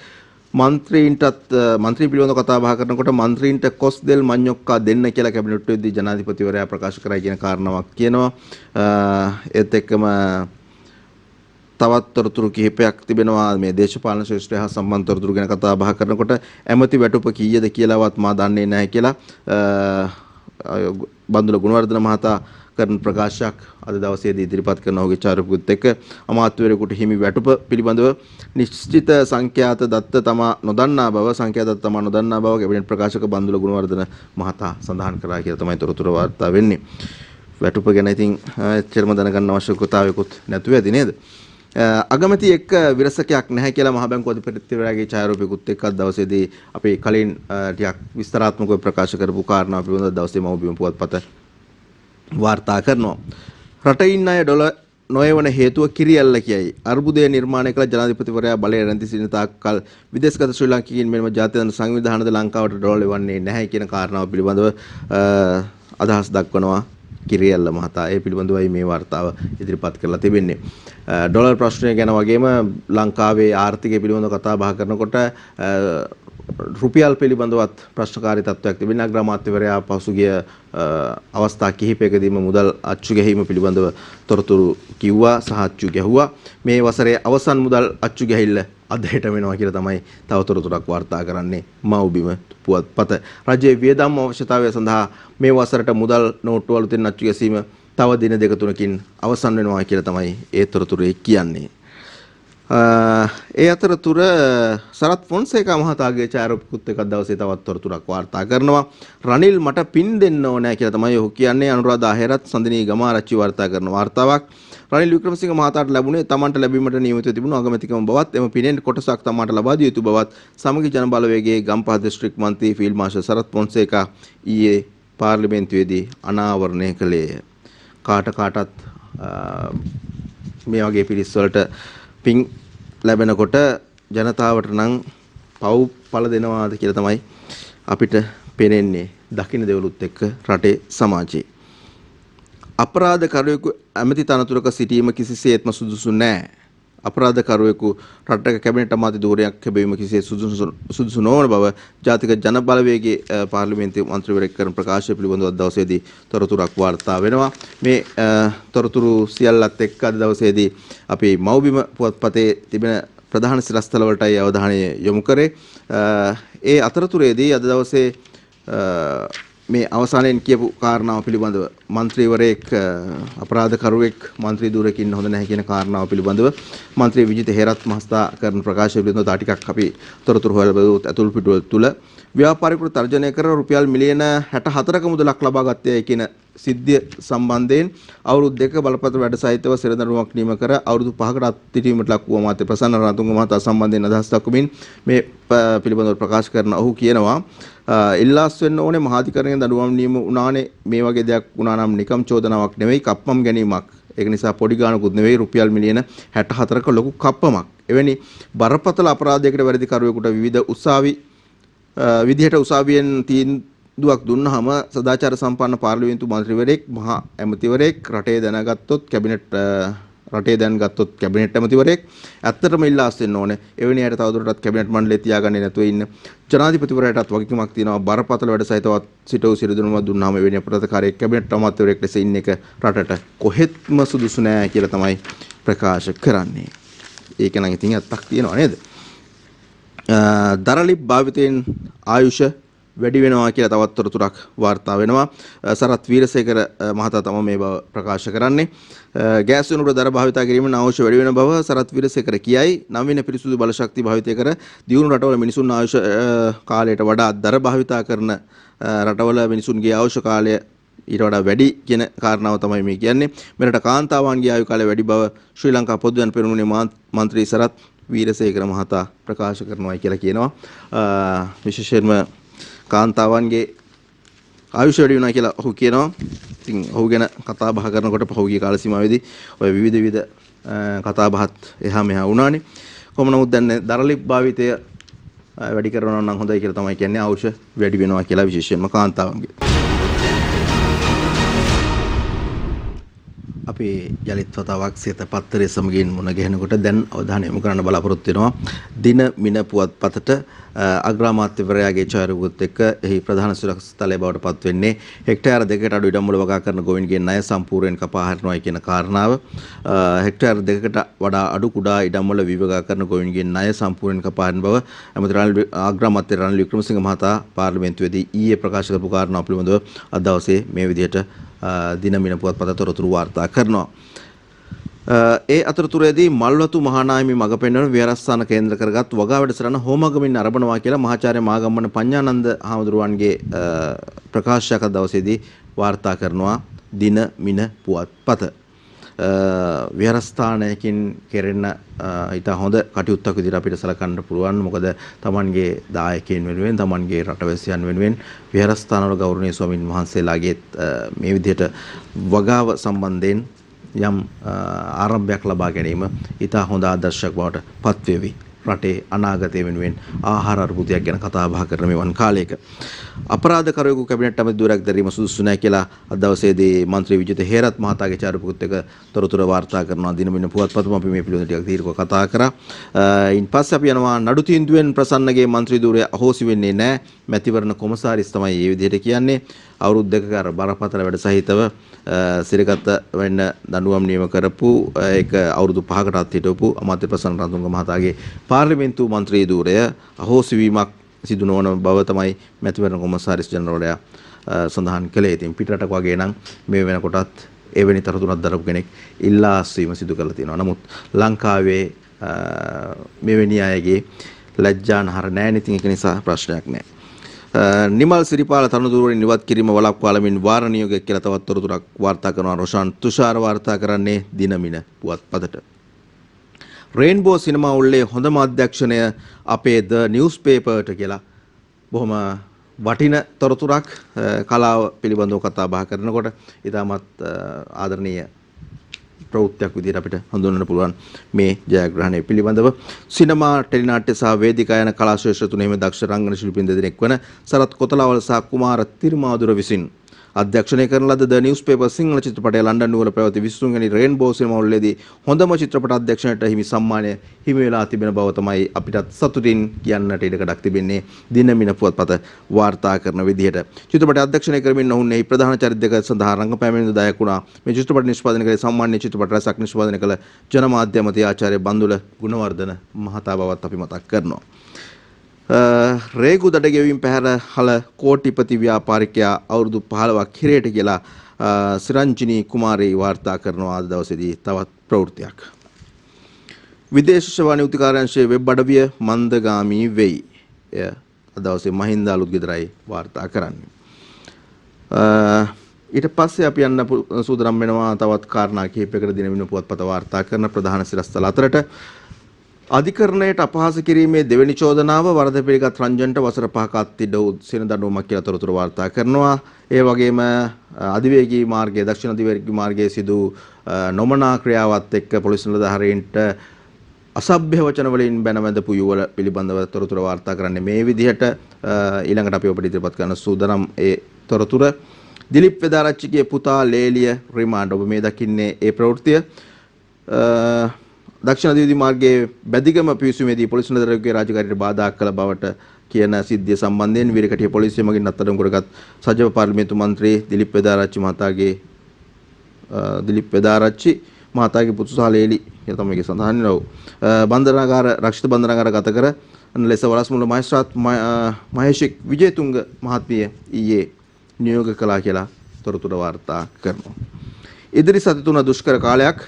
මන්ත්‍රීන්ටත් මන්ත්‍රී පිළිබඳව කතා බහ කරනකොට මන්ත්‍රීන්ට කොස් දෙල් මඤ්ඤොක්කා දෙන්න කියලා කැබිනට්ුවේදී ජනාධිපතිවරයා ප්‍රකාශ කරයි කියන කාරණාවක් කියනවා. ඒත් එක්කම තවත් තොරතුරු කිහිපයක් තිබෙනවා මේ දේශපාලන ශ්‍රේෂ්ඨය හා සම්බන්ධ තොරතුරු ගැන කතා බහ කරනකොට ඇමති වැටුප කීයද කියලාවත් මා දන්නේ නැහැ කියලා බන්දුල ගුණවර්ධන මහතා කරන ප්‍රකාශයක් අද දවසේදී ඉදිරිපත් කරන ඔහුගේ චාරිත්‍රාත් එක්ක අමාත්‍යවරයෙකුට හිමි වැටුප පිළිබඳව නිශ්චිත සංඛ්‍යාත දත්ත තමා නොදන්නා බව කැබිනට් ප්‍රකාශක බන්දුල ගුණවර්ධන මහතා සඳහන් කරා කියලා තමයි තොරතුරු වාර්තා වෙන්නේ. වැටුප ගැන ඉතින් එච්චරම දැනගන්න අවශ්‍යතාවයකුත් නැතුව ඇති නේද? අගමැති එක්ක විරසකයක් නැහැ කියලා මහ බැංකුව අධිපතිවරයාගේ ඡායාරූපයකුත් එක්ක දවසේදී අපි කලින් ටිකක් විස්තරාත්මකව ප්‍රකාශ කරපු කාරණා පිළිබඳව දවසේ මව්බිම පුවත්පත වාර්තා කරනවා. රටේ ඉන්න අය ඩොලර් නොයවන හේතුව කිරියල්ල කියයි. අර්බුදය නිර්මාණය කළ ජනාධිපතිවරයා බලය රැඳී සිටින තාක්කල් විදේශගත ශ්‍රී ලාංකිකයින් මෙන්ම ජාත්‍යන්තර සංවිධානද ලංකාවට ඩොලර් එවන්නේ නැහැ කියන කාරණාව පිළිබඳව අදහස් දක්වනවා කිරියල්ල මහතා. ඒ පිළිබඳවයි මේ වාර්තාව ඉදිරිපත් කරලා තිබෙන්නේ. ඩොලර් ප්‍රශ්නය ගැන වගේම ලංකාවේ ආර්ථිකය පිළිබඳව කතා බහ කරනකොට රුපියල් පිළිබඳවත් ප්‍රශ්නකාරී තත්ත්වයක් තිබෙන අග්‍රාමාත්‍යවරයා පසුගිය අවස්ථා කිහිපයකදීම මුදල් අච්චු ගැහිම පිළිබඳව තොරතුරු කිව්වා සහ අච්චු ගැහුවා. මේ වසරේ අවසන් මුදල් අච්චු ගැහිල්ල අදහෙට වෙනවා කියලා තමයි තව තොරතුරක් වාර්තා කරන්නේ මව්බිම පුවත්පත. රජයේ වියදම් අවශ්‍යතාවය සඳහා මේ වසරට මුදල් නෝට්ටු අලුතෙන් අච්චු ගැසීම තව දින දෙක තුනකින් අවසන් වෙනවා කියලා තමයි ඒ තොරතුරේ කියන්නේ. ඒ අතරතුර සරත් ෆොන්සේකා මහතාගේ ඡායාරූපකුත් එක්ක දවසේ තවත් තොරතුරක් වාර්තා කරනවා. රනිල් මට පින් දෙන්න ඕනෑ කියලා තමයි ඔහු කියන්නේ. අනුරාධා හේරත් සඳනී ගමාරච්චි වාර්තා කරන වාර්තාවක්. රනිල් වික්‍රමසිංහ මහතාට ලැබුණේ තමන්ට ලැබීමට නියමිතව තිබුණු අගමැතිකම බවත් එම පිනෙන් කොටසක් තමාට ලබා දිය යුතු බවත් සමගි ජන බලවේගයේ ගම්පහ දිස්ත්‍රික් මන්ත්‍රී ෆීල්ඩ් මාර්ෂල් සරත් ෆොන්සේකා ඊයේ පාර්ලිමේන්තුවේදී අනාවරණය කළේය. කාටත් මේ වගේ පිරිස් වලට පින් ලැබෙනකොට ජනතාවට නම් පව් පළ දෙනවාද කියලා තමයි අපිට පේන්නේ දකින්න දෙවලුත් එක්ක රටේ සමාජයේ. අපරාධකරුවෙකු ඇමති තනතුරක සිටීම කිසිසේත්ම සුදුසු නැහැ. අපරාධකරුවෙකු රටක කැබිනට් අමාත්‍ය ධූරයක් ලැබීම කිසිසේත් සුදුසු නොවන බව ජාතික ජන බලවේගයේ පාර්ලිමේන්තු මන්ත්‍රීවරයෙක් කරන ප්‍රකාශය පිළිබඳව දවසේදී තොරතුරක් වාර්තා වෙනවා. මේ තොරතුරු සියල්ලත් එක්ක අද දවසේදී අපි මව්බිම පුවත්පතේ තිබෙන ප්‍රධාන සිරස්තල වලටයි අවධානය යොමු කරේ. ඒ අතරතුරේදී අද දවසේ මේ අවසානයෙන් කියපු කාරණාව පිළිබඳව മന്ത്രിවරයෙක් අපරාධකරුවෙක් മന്ത്രി ධූරකින් හොඳ නැහැ කියන කාරණාව පිළිබඳව മന്ത്രി විජිත හේරත් මහතා කරන ප්‍රකාශය පිළිබඳව තා ටිකක් අපි තොරතුරු හොයලා බලුවොත් ඇතුළු පිටුවල තුල ව්‍යාපාරිකරු තර්ජනය කර රුපියල් මිලියන 64ක මුදලක් ලබා ගත්තේ කියන සිද්ධිය සම්බන්ධයෙන් අවුරුදු දෙක බලපත්‍ර වැඩ සහිතව සිරදඬුවමක් නියම කර අවුරුදු 5කට අත්හිටීමට ලක් වූ අමාත්‍ය ප්‍රසන්න රණතුංග මහතා සම්බන්ධයෙන් අදහස් දක්වමින් මේ පිළිබඳව ප්‍රකාශ කරන ඔහු කියනවා ඉල්ලාස් වෙන්න ඕනේ මහාධිකරණයෙන් දඬුවම් නියම වුණානේ මේ වගේ දෙයක් වුණා නම් නිකම් චෝදනාවක් නෙවෙයි කප්පම් ගැනීමක්. ඒක නිසා පොඩි ගානකුත් නෙවෙයි රුපියල් මිලියන 64ක ලොකු කප්පමක්. එවැනි බරපතල අපරාධයකට වැරදි කරුවෙකුට විවිධ විදිහට උසාවියෙන් තීන්දුවක් දුන්නාම සදාචාර සම්පන්න පාර්ලිමේන්තු මන්ත්‍රීවරයෙක් මහා ඇමතිවරයෙක් රටේ දැනගත්තොත් කැබිනට් ඇමතිවරයෙක් ඇත්තටම ඉල්ලාස් වෙන්න ඕනේ. එවැනි අයට තවදුරටත් කැබිනට් මණ්ඩලයේ තියාගන්නේ නැතුව ඉන්න ජනාධිපතිවරයාටත් වගකීමක් තියෙනවා. බරපතල වැඩ සහිතව සිටු සිරිදුනම දුන්නාම එවැනි අපරාධකාරයෙක් කැබිනට් අමාත්‍යවරයෙක් ලෙස ඉන්න එක රටට කොහෙත්ම සුදුසු නෑ කියලා තමයි ප්‍රකාශ කරන්නේ. ඒක නම් ඉතින් ඇත්තක් තියෙනවා නේද? දරලිප් භාවිතයෙන් ආයුෂ වැඩි වෙනවා කියලා තවත් තොරතුරක් වාර්තා වෙනවා. සරත් වීරසේකර මහතා තමයි මේ බව ප්‍රකාශ කරන්නේ. ගෑස් වෙනුවට දර භාවිතා කිරීමෙන් ආයුෂ වැඩි වෙන බව සරත් වීරසේකර කියයි. නවීන පිරිසුදු බල ශක්තිය භාවිතය කර දියුණු රටවල මිනිසුන් ආයුෂ කාලයට වඩා දර භාවිතා කරන රටවල මිනිසුන්ගේ ආයුෂ කාලය ඊට වඩා වැඩි කියන කාරණාව තමයි මේ කියන්නේ. මෙරට කාන්තාවන්ගේ ආයු කාලය වැඩි බව ශ්‍රී ලංකා පොදු ජන පෙරමුණේ මන්ත්‍රී සරත් වීරසේකර මහතා ප්‍රකාශ කරනවායි කියලා කියනවා. විශේෂයෙන්ම කාන්තාවන්ගේ ආයුෂ වැඩි වෙනවා කියලා ඔහු කියනවා. ඉතින් ඔහු ගැන කතා බහ කරනකොට පහුගිය කාල සීමාවේදී ඔය විවිධ කතා බහත් එහා මෙහා වුණානේ. කොහොම නමුත් දැන් දරලිප් භාවිතය වැඩි කරනවා නම් හොඳයි කියලා තමයි කියන්නේ. ආයුෂ වැඩි වෙනවා කියලා විශේෂයෙන්ම කාන්තාවන්ගේ. අපි යලිත් වතාවක් සිත පත්තරේ සමගින් මුණ ගැහෙනකොට දැන් අවධානය යොමු කරන්න බලාපොරොත්තු වෙනවා දින මින පුවත්පතට අග්‍රාමාත්‍යවරයාගේ ඡායාරූපත් එක්ක එහි ප්‍රධාන සුරක්ෂිතලය බවට පත් වෙන්නේ හෙක්ටයාර 2කට අඩු ඉඩම් වල වගා කරන ගොවින්ගේ ණය සම්පූර්ණයෙන් කපා හරිනවායි කියන කාරණාව හෙක්ටයාර 2කට වඩා අඩු කුඩා ඉඩම් වල විවගා කරන ගොවින්ගේ ණය සම්පූර්ණයෙන් කපා හරින බව ඇමති අග්‍රාමාත්‍ය රනිල් වික්‍රමසිංහ මහතා පාර්ලිමේන්තුවේදී ඊයේ ප්‍රකාශ කරපු කාරණාව පිළිබඳව අද දවසේ මේ විදිහට දින මින පුවත්පත තොරතුරු වාර්තා කරනවා. ඒ අතරතුරේදී මල්වතු මහානායමි මඟ පෙන්වන විහාරස්ථාන කේන්ද්‍ර කරගත් වගා වැඩසටහන හෝමගමින් ආරම්භනවා කියලා මහාචාර්ය මාගම්මන පඤ්ඤානන්ද හාමුදුරුවන්ගේ ප්‍රකාශයක් අද දවසේදී වාර්තා කරනවා දින මින පුවත්පත. විහාරස්ථානයකින් කෙරෙන ඊට හොඳ කටයුත්තක් විදිහට අපිට සලකන්න පුළුවන්. මොකද Tamanගේ දායකයන් වෙනුවෙන් Tamanගේ රටවැසියන් වෙනුවෙන් විහාරස්ථානවල ගෞරවනීය ස්වාමින් වහන්සේලාගේ මේ විදිහට වගාව සම්බන්ධයෙන් යම් ආරම්භයක් ලබා ගැනීම ඊට හොඳ ආදර්ශයක් බවට පත්වේවි. රටේ අනාගතය වෙනුවෙන් ආහාර අර්බුදයක් ගැන කතා බහ කරන මෙවන් කාලයක අපරාධකරුවෙකු කැබිනට් අමති ධුරයක් දැරීම සුදුසු නැහැ කියලා අද දවසේදී මන්ත්‍රී විජිත හේරත් මහතාගේ චාරිපුත් එක තොරතුරු වාර්තා කරනවා. දින මින පුවත්පතම අපි මේ පිළිබඳව ටිකක් දීර්ඝව කතා කරා. ඉන් පස්සේ අපි යනවා නඩු තීන්දුවෙන් ප්‍රසන්නගේ මන්ත්‍රී ධුරය අහෝසි වෙන්නේ නැහැ. මැතිවරණ කොමසාරිස් තමයි මේ විදිහට කියන්නේ. අවුරුදු දෙකක අර බරපතල වැඩ සහිතව සිරගත වෙන්න දඬුවම් නියම කරපු ඒක අවුරුදු 5කටත් හිටවපු අමාත්‍ය ප්‍රසන්න රන්තුංග මහතාගේ පාර්ලිමේන්තු මන්ත්‍රී ධුරය අහෝසි වීමක් සිදු නොවන බව තමයි මැතිවරණ කොමසාරිස් ජනරාලයා සඳහන් කළේ. ඉතින් පිටරටක වගේ නම් මේ වෙනකොටත් එවැනි තරතුරක් දරපු කෙනෙක් ඉල්ලා අස්වීම සිදු කරලා තියෙනවා. නමුත් ලංකාවේ මෙවැනි අයගේ ලැජ්ජානහර නැහැ. ඉතින් ඒක නිසා ප්‍රශ්නයක් නැහැ. නිමල් සිරිපාල තනතුරුවරින් ඉවත් කිරීම වළක්වාලමින් වාර නියෝගයක් කියලා තවත් තොරතුරක් වාර්තා කරනවා. රොෂාන් තුෂාර වාර්තා කරන්නේ දිනමින පුවත්පතට. රේන්බෝ සිනමා උල්ලේ හොඳම අධ්‍යක්ෂණය අපේ ද නිවුස්පේපර්ට කියලා බොහොම වටින තොරතුරක් කලාව පිළිබඳව කතා බහ කරනකොට ඉතාමත් ආදරණීය ප්‍රවෘත්තියක් විදිහට අපිට හඳුන්වන්න පුළුවන් මේ ජයග්‍රහණය පිළිබඳව. සිනමා ටෙලිනාට්‍ය සහ වේදිකා යන කලා ශ්‍රේෂ්ඨ තුනෙහිම දක්ෂ රංගන ශිල්පීන් දෙදෙනෙක් වන සරත් කොතලාවල සහ කුමාර තිරුමාදුර විසින් අධ්‍යක්ෂණය කරන ලද ද නිවුස්පේපර් සිංහල චිත්‍රපටය ලන්ඩන් නුවර පැවති 23 වෙනි රේන්බෝ සිනමා උළෙලේදී හොඳම චිත්‍රපට අධ්‍යක්ෂණයට හිමි සම්මානය හිමි වෙලා තිබෙන බව තමයි අපිටත් සතුටින් කියන්නට ඉඩකඩක් තිබෙන්නේ. දින මින පුවත්පත වාර්තා කරන විදිහට චිත්‍රපට අධ්‍යක්ෂණය කරමින් ඔවුන් එහි ප්‍රධාන චරිත දෙක සඳහා රංගපෑමෙන් දායක වුණා. මේ චිත්‍රපට නිෂ්පාදනය කළේ සම්මානීය චිත්‍රපට රසක් නිෂ්පාදනය කළ ජනමාධ්‍ය අමාත්‍ය ආචාර්ය බන්දුල ගුණවර්ධන මහතා බවත් අපි මතක් කරනවා. රේගු දඩ ගෙවීම් පැහැර හල කෝටිපති ව්‍යාපාරිකයා අවුරුදු 15ක් හිරේට කියලා සිරංජිනී කුමාරී වාර්තා කරනවා අද දවසේදී තවත් ප්‍රවෘත්තියක්. විදේශ සේවා නියුක්ති කාර්යාංශයේ වෙබ් අඩවිය මන්දගාමී වෙයි. එය අද දවසේ මහින්ද අලුත්ගෙදරයි වාර්තා කරන්නේ. ඊට පස්සේ අපි යන්න සූදානම් වෙනවා තවත් කාරණා කිහිපයකට දින වෙන පුවත්පත වාර්තා කරන ප්‍රධාන සිරස්තල අතරට. අධිකරණයට අපහාස කිරීමේ දෙවෙනි චෝදනාව වරද පිළිගත් රංජන්ට වසර 5ක අත්තිඩ සෙන දඬුවමක් කියලා තොරතුරු වාර්තා කරනවා. ඒ වගේම අධිවේගී මාර්ගයේ දක්ෂිණ අධිවේගී මාර්ගයේ සිදු නොමනා ක්‍රියාවත් එක්ක පොලිස් නිලධාරීන්ට අසභ්‍ය වචන වලින් බැනවැඳපු යුවල පිළිබඳව තොරතුරු වාර්තා කරන්නේ මේ විදිහට. ඊළඟට අපි ඔබට ඉදිරිපත් කරන සූදානම් ඒ තොරතුර දිලිප් වෙදාරච්චිගේ පුතා ලේලිය රිමාන්ඩ්. ඔබ මේ දකින්නේ ඒ ප්‍රවෘත්තිය. දක්ෂිණ අධිවේගී මාර්ගයේ බැදිගම පිවිසුමේදී පොලිස් නිලධාරියෙකුගේ රාජකාරියට බාධා කළ බවට කියන සිද්ධිය සම්බන්ධයෙන් වීරකටිය පොලිසිය මගින් අත්අඩංගු කරගත් සජීව පාර්ලිමේන්තු මන්ත්‍රී දිලිප් වෙදාරච්චි මහතාගේ පුතු සහ ලේලි කියලා තමයි සඳහන් වෙනවා. බන්දරාගාර රක්ෂිත බන්දරාගාර ගත කර ලෙස වලස්මුල මහේස්ත්‍රාත් මහේෂික් විජේතුංග මහත්මිය ඊයේ නියෝග කළා කියලා තොරතුරු වාර්තා කරනවා. ඉදිරි සති තුන දුෂ්කර කාලයක්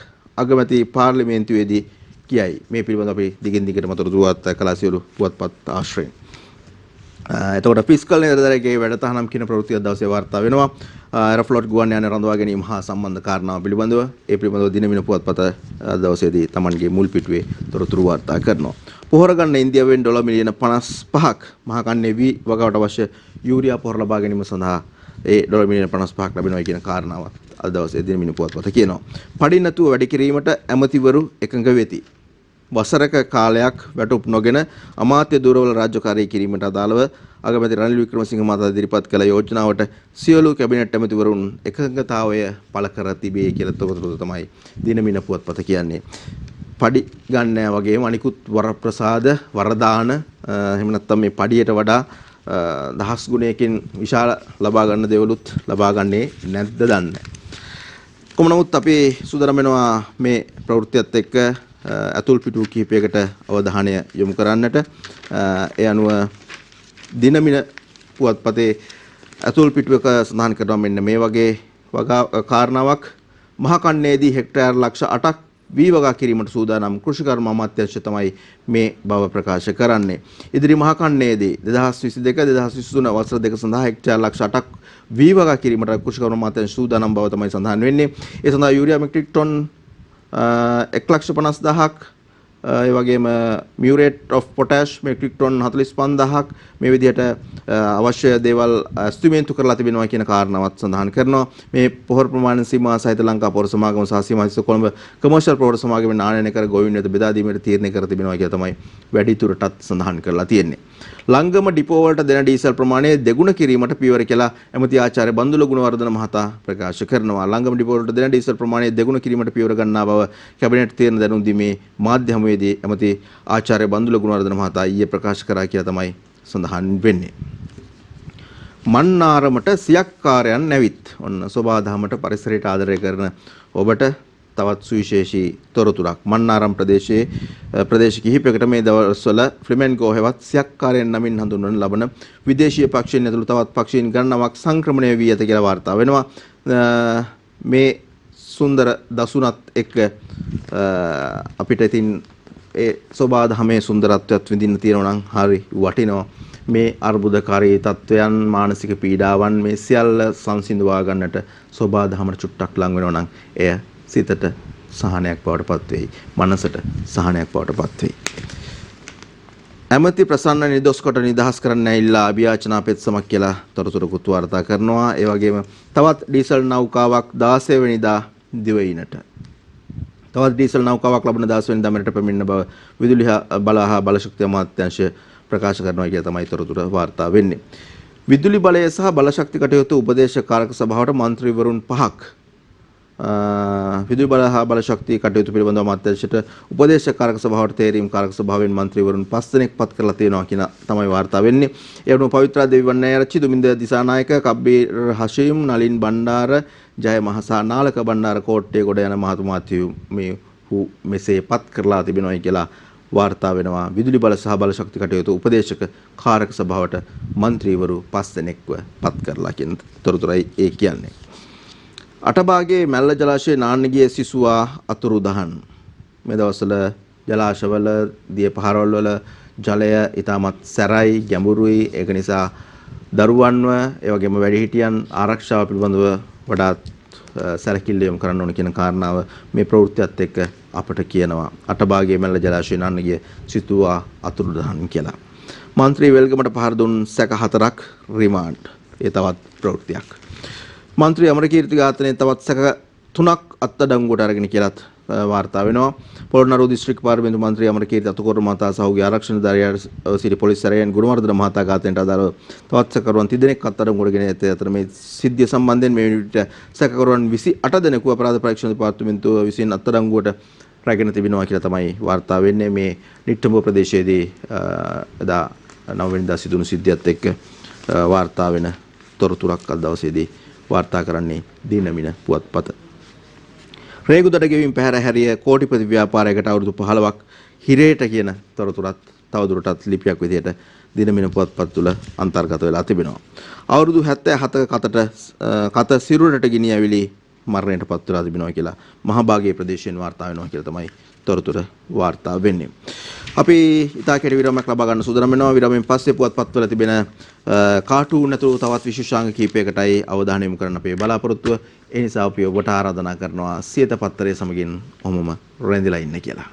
අගමැති පාර්ලිමේන්තුවේදී කියයි. මේ පිළිබඳව අපි දිගින් දිගටම තොරතුරු වාර්තා කළා සියලු පුවත්පත් ආශ්‍රයෙන්. එතකොට ෆිස්කල් නිලධාරියගේ වැඩතහනම් කියන ප්‍රවෘත්තිය දවසේ වාර්තා වෙනවා. එරෆ්ලොට් ගුවන් යාන රඳවා ගැනීම හා සම්බන්ධ කාරණා පිළිබඳව ඒ පිළිබඳව දිනමින පුවත්පත දවසේදී Tamanගේ මුල් පිටුවේ තොරතුරු වාර්තා කරනවා. පොහොර ගන්න ඉන්දියාවෙන් $1 මිලියන 55ක් මහකන්නේ වී වගාවට අවශ්‍ය යූරියා පොහොර ලබා ගැනීම සඳහා ඒ ඩොලර් මිලියන 55ක් ලැබෙනවා කියන කාරණාවත් අද දවසේ දිනමින පුවත්පත කියනවා. පඩි නැතුව වැඩි කිරීමට ඇමතිවරු එකඟ වෙති. වසරක කාලයක් වැටුප් නොගෙන අමාත්‍ය දුරවල රාජකාරී කිරීමට අදාළව අගමැති රනිල් වික්‍රමසිංහ මහතා ඉදිරිපත් කළ යෝජනාවට සියලු කැබිනට් ඇමතිවරුන් එකඟතාවය පළ කර තිබේ කියලා තොරතුරු තමයි දිනමින පුවත්පත කියන්නේ. පඩි ගන්න වගේම අනිකුත් වරප්‍රසාද වරදාන එහෙම නැත්නම් මේ පඩියට වඩා දහස් ගුණයකින් විශාල ලබා ගන්න දේවලුත් ලබා ගන්නේ නැද්ද දන්නේ. කොහොම නමුත් අපි සූදානම් වෙනවා මේ ප්‍රවෘත්තියත් එක්ක අතුල් පිටු කිහිපයකට අවධානය යොමු කරන්නට. ඒ අනුව දිනමින පුවත්පතේ අතුල් පිටුවක සඳහන් කරනවා මෙන්න මේ වගේ කාරණාවක්. මහ කන්නේදී හෙක්ටයාර් ලක්ෂ 8ක් වී වගා කිරීමට සූදානම් කෘෂිකර්ම අමාත්‍යාංශය තමයි මේ බව ප්‍රකාශ කරන්නේ. ඉදිරි මහ කන්නේදී 2022-2023 වසර දෙක සඳහා හෙක්ටයාර් ලක්ෂ 8ක් වී වගා කිරීමට කෘෂිකර්ම අමාත්‍යාංශය සූදානම් බව තමයි සඳහන් වෙන්නේ. ඒ සඳහා යූරියා මෙට්‍රික් ටොන් 1,50,000ක් ඒ වගේම මියුරේට් ඔෆ් පොටෑෂ් මෙට්‍රික් ටොන් 45,000ක් මේ විදිහට අවශ්‍ය දේවල් ස්තුමේන්තු කරලා තිබෙනවා කියන කාරණාවත් සඳහන් කරනවා. මේ පොහොර ප්‍රමාණ සීමා සහිත ලංකා පොහොර සමාගම සහ සීමා හිස කොළඹ කමර්ෂල් පොහොර සමාගමෙන් ආනයනය කර ගොවීන් වෙත බෙදා දීමට තීරණය කර තිබෙනවා කියලා තමයි වැඩිදුරටත් සඳහන් කරලා තියෙන්නේ. ලංගම ඩිපෝ වලට දෙන ඩීසල් ප්‍රමාණය දෙගුණ කිරීමට පියවර කියලා ඇමති ආචාර්ය බන්දුල ගුණවර්ධන මහතා ප්‍රකාශ කරනවා. ලංගම ඩිපෝ වලට දෙන ඩීසල් ප්‍රමාණය දෙගුණ කිරීමට පියවර ගන්නා බව කැබිනට් තීරණ දැනුම් දීමේ මාධ්‍ය හමුවේදී ඇමති ආචාර්ය බන්දුල ගුණවර්ධන මහතා ඊයේ ප්‍රකාශ කරා කියලා තමයි සඳහන් වෙන්නේ. මන්නාරමට සියක්කාරයන් නැවිත්. ඔන්න සෝබාදහමට පරිසරයට ආදරය කරන ඔබට තවත් සුවිශේෂී තොරතුරක්. මන්නාරම් ප්‍රදේශ කිහිපයකට මේ දවස්වල ෆ්ලෙමෙන්කෝ හෙවත් සියක්කාරයන් නමින් හඳුන්වන ලබන විදේශීය පක්ෂීන් ඇතුළු තවත් පක්ෂීන් ගණනාවක් සංක්‍රමණය වී ඇත කියලා වාර්තා වෙනවා. මේ සුන්දර දසුනත් එක්ක අපිට ඉතින් ඒ සෝබාදහමේ සුන්දරත්වයක් විඳින්න තියෙනවා නම් හරි වටිනවා. මේ අර්බුදකාරී තත්වයන් මානසික පීඩාවන් මේ සියල්ල සංසිඳවා ගන්නට සෝබාදහමට චුට්ටක් ලං වෙනවා නම් එය සිතට සහනයක් බවට පත් වෙයි. මනසට සහනයක් බවට පත් වෙයි. ඇමති ප්‍රසන්න නිදොස් කොට නිදහස් කරන්න ඇවිල්ලා අභියාචනා පෙත්සමක් කියලා තොරතුරුකුත් වාර්තා කරනවා. ඒ වගේම තවත් ඩීසල් නෞකාවක් 16 වෙනිදා දිවයිනට. තවත් ඩීසල් නෞකාවක් ලබන 16 වෙනිදා මෙරට පැමිණෙන බව විදුලි බල හා බලශක්ති අමාත්‍යාංශය ප්‍රකාශ කරනවා කියලා තමයි තොරතුර වාර්තා වෙන්නේ. විදුලි බලය සහ බලශක්ති කටයුතු උපදේශ කාරක සභාවට මන්ත්‍රීවරුන් 5ක් විදුලි බල හා බලශක්ති කටයුතු පිළිබඳව අමාත්‍යාංශයට උපදේශ කාරක සභාවට තේරීම් කාරක සභාවෙන් මන්ත්‍රීවරුන් 5 දෙනෙක් පත් කරලා තියෙනවා කියන තමයි වාර්තා වෙන්නේ. ඒ වගේම පවිත්‍රා දේවි වන්නෑරච්චි, දුමින්ද දිසානායක, කබ්බීර් හෂීම්, නලින් බණ්ඩාර, ජය මහසා නාලක බණ්ඩාර කෝට්ටේ ගොඩ යන මහතුමාත්වරු මේ මෙසේ පත් කරලා තිබෙනවායි කියලා වාර්තා වෙනවා. විදුලි බල සහ බලශක්ති කටයුතු උපදේශක කාරක සභාවට මන්ත්‍රීවරු 5 දෙනෙක්ව පත් කරලා කියන තොරතුරයි ඒ කියන්නේ. අටභාගයේ මැල්ල ජලාශයේ නාන්න ගිය සිසුවා අතුරුදහන්. මේ දවස්වල ජලාශවල දිය පහරවල් වල ජලය ඉතාමත් සැරයි ගැඹුරුයි. ඒක නිසා දරුවන්ව ඒ වගේම වැඩිහිටියන් ආරක්ෂාව පිළිබඳව වඩාත් සැලකිල්ල යොමු කරන්න ඕන කියන කාරණාව මේ ප්‍රවෘත්තියත් එක්ක අපට කියනවා. අටභාගයේ මැල්ල ජලාශයේ නාන්න ගිය සිසුවා අතුරුදහන් කියලා. මන්ත්‍රී වෙල්ගමට පහර දුන් සැක 4ක් රිමාන්ඩ්. ඒ තවත් ප්‍රවෘත්තියක්. මන්ත්‍රී අමරකීර්ති ඝාතනයේ තවත් සැක 3ක් අත්අඩංගුවට අරගෙන කියලාත් වාර්තා වෙනවා. පොළොන්නරුව දිස්ත්‍රික් පාර්ලිමේන්තු මන්ත්‍රී අමරකීර්ති අතුකෝර මහතා සහ ඔහුගේ ආරක්ෂණධාරියාට සිටි පොලිස් සැරයන් ගුණවර්ධන මහතා ඝාතනයට අදාළව තවත් සැකකරුවන් 30 දෙනෙක් අත්අඩංගුවට ගෙන ඇත. අතර මේ සිද්ධිය සම්බන්ධයෙන් මේ විට සැකකරුවන් 28 දෙනෙකු අපරාධ පරීක්ෂණ දෙපාර්තමේන්තුව විසින් අත්අඩංගුවට රැගෙන තිබෙනවා කියලා තමයි වාර්තා වෙන්නේ. මේ නිට්ටඹුව ප්‍රදේශයේදී එදා 9 වෙනිදා සිදුණු සිද්ධියත් එක්ක වාර්තා වෙන තොරතුරක් අද දවසේදී වාර්තා කරන්නේ දිනමින පුවත්පත. රේගුදට ගෙවීම් පැහැර හැරිය කෝටිපති ව්‍යාපාරයකට අවුරුදු 15ක් හිරේට කියන තොරතුරත් තවදුරටත් ලිපියක් විදිහට දිනමින පුවත්පත් තුළ අන්තර්ගත වෙලා තිබෙනවා. අවුරුදු 77ක කත සිරුරට ගිනි ඇවිලි මරණයට පත් වෙලා තිබෙනවා කියලා මහභාගයේ ප්‍රදේශයෙන් වාර්තා වෙනවා කියලා තමයි තොරතුර වාර්තා වෙන්නේ. අපි ඉතා කෙටි විරාමයක් ලබා ගන්න සූදානම් වෙනවා. විරාමයෙන් පස්සේ පුවත්පත්වල තිබෙන කාටූන් ඇතුළු තවත් විශේෂාංග කීපයකටයි අවධානය යොමු කරන්න අපේ බලාපොරොත්තුව. ඒ නිසා අපි ඔබට ආරාධනා කරනවා සියත පත්තරය සමගින් ඔහොමම රැඳිලා ඉන්න කියලා.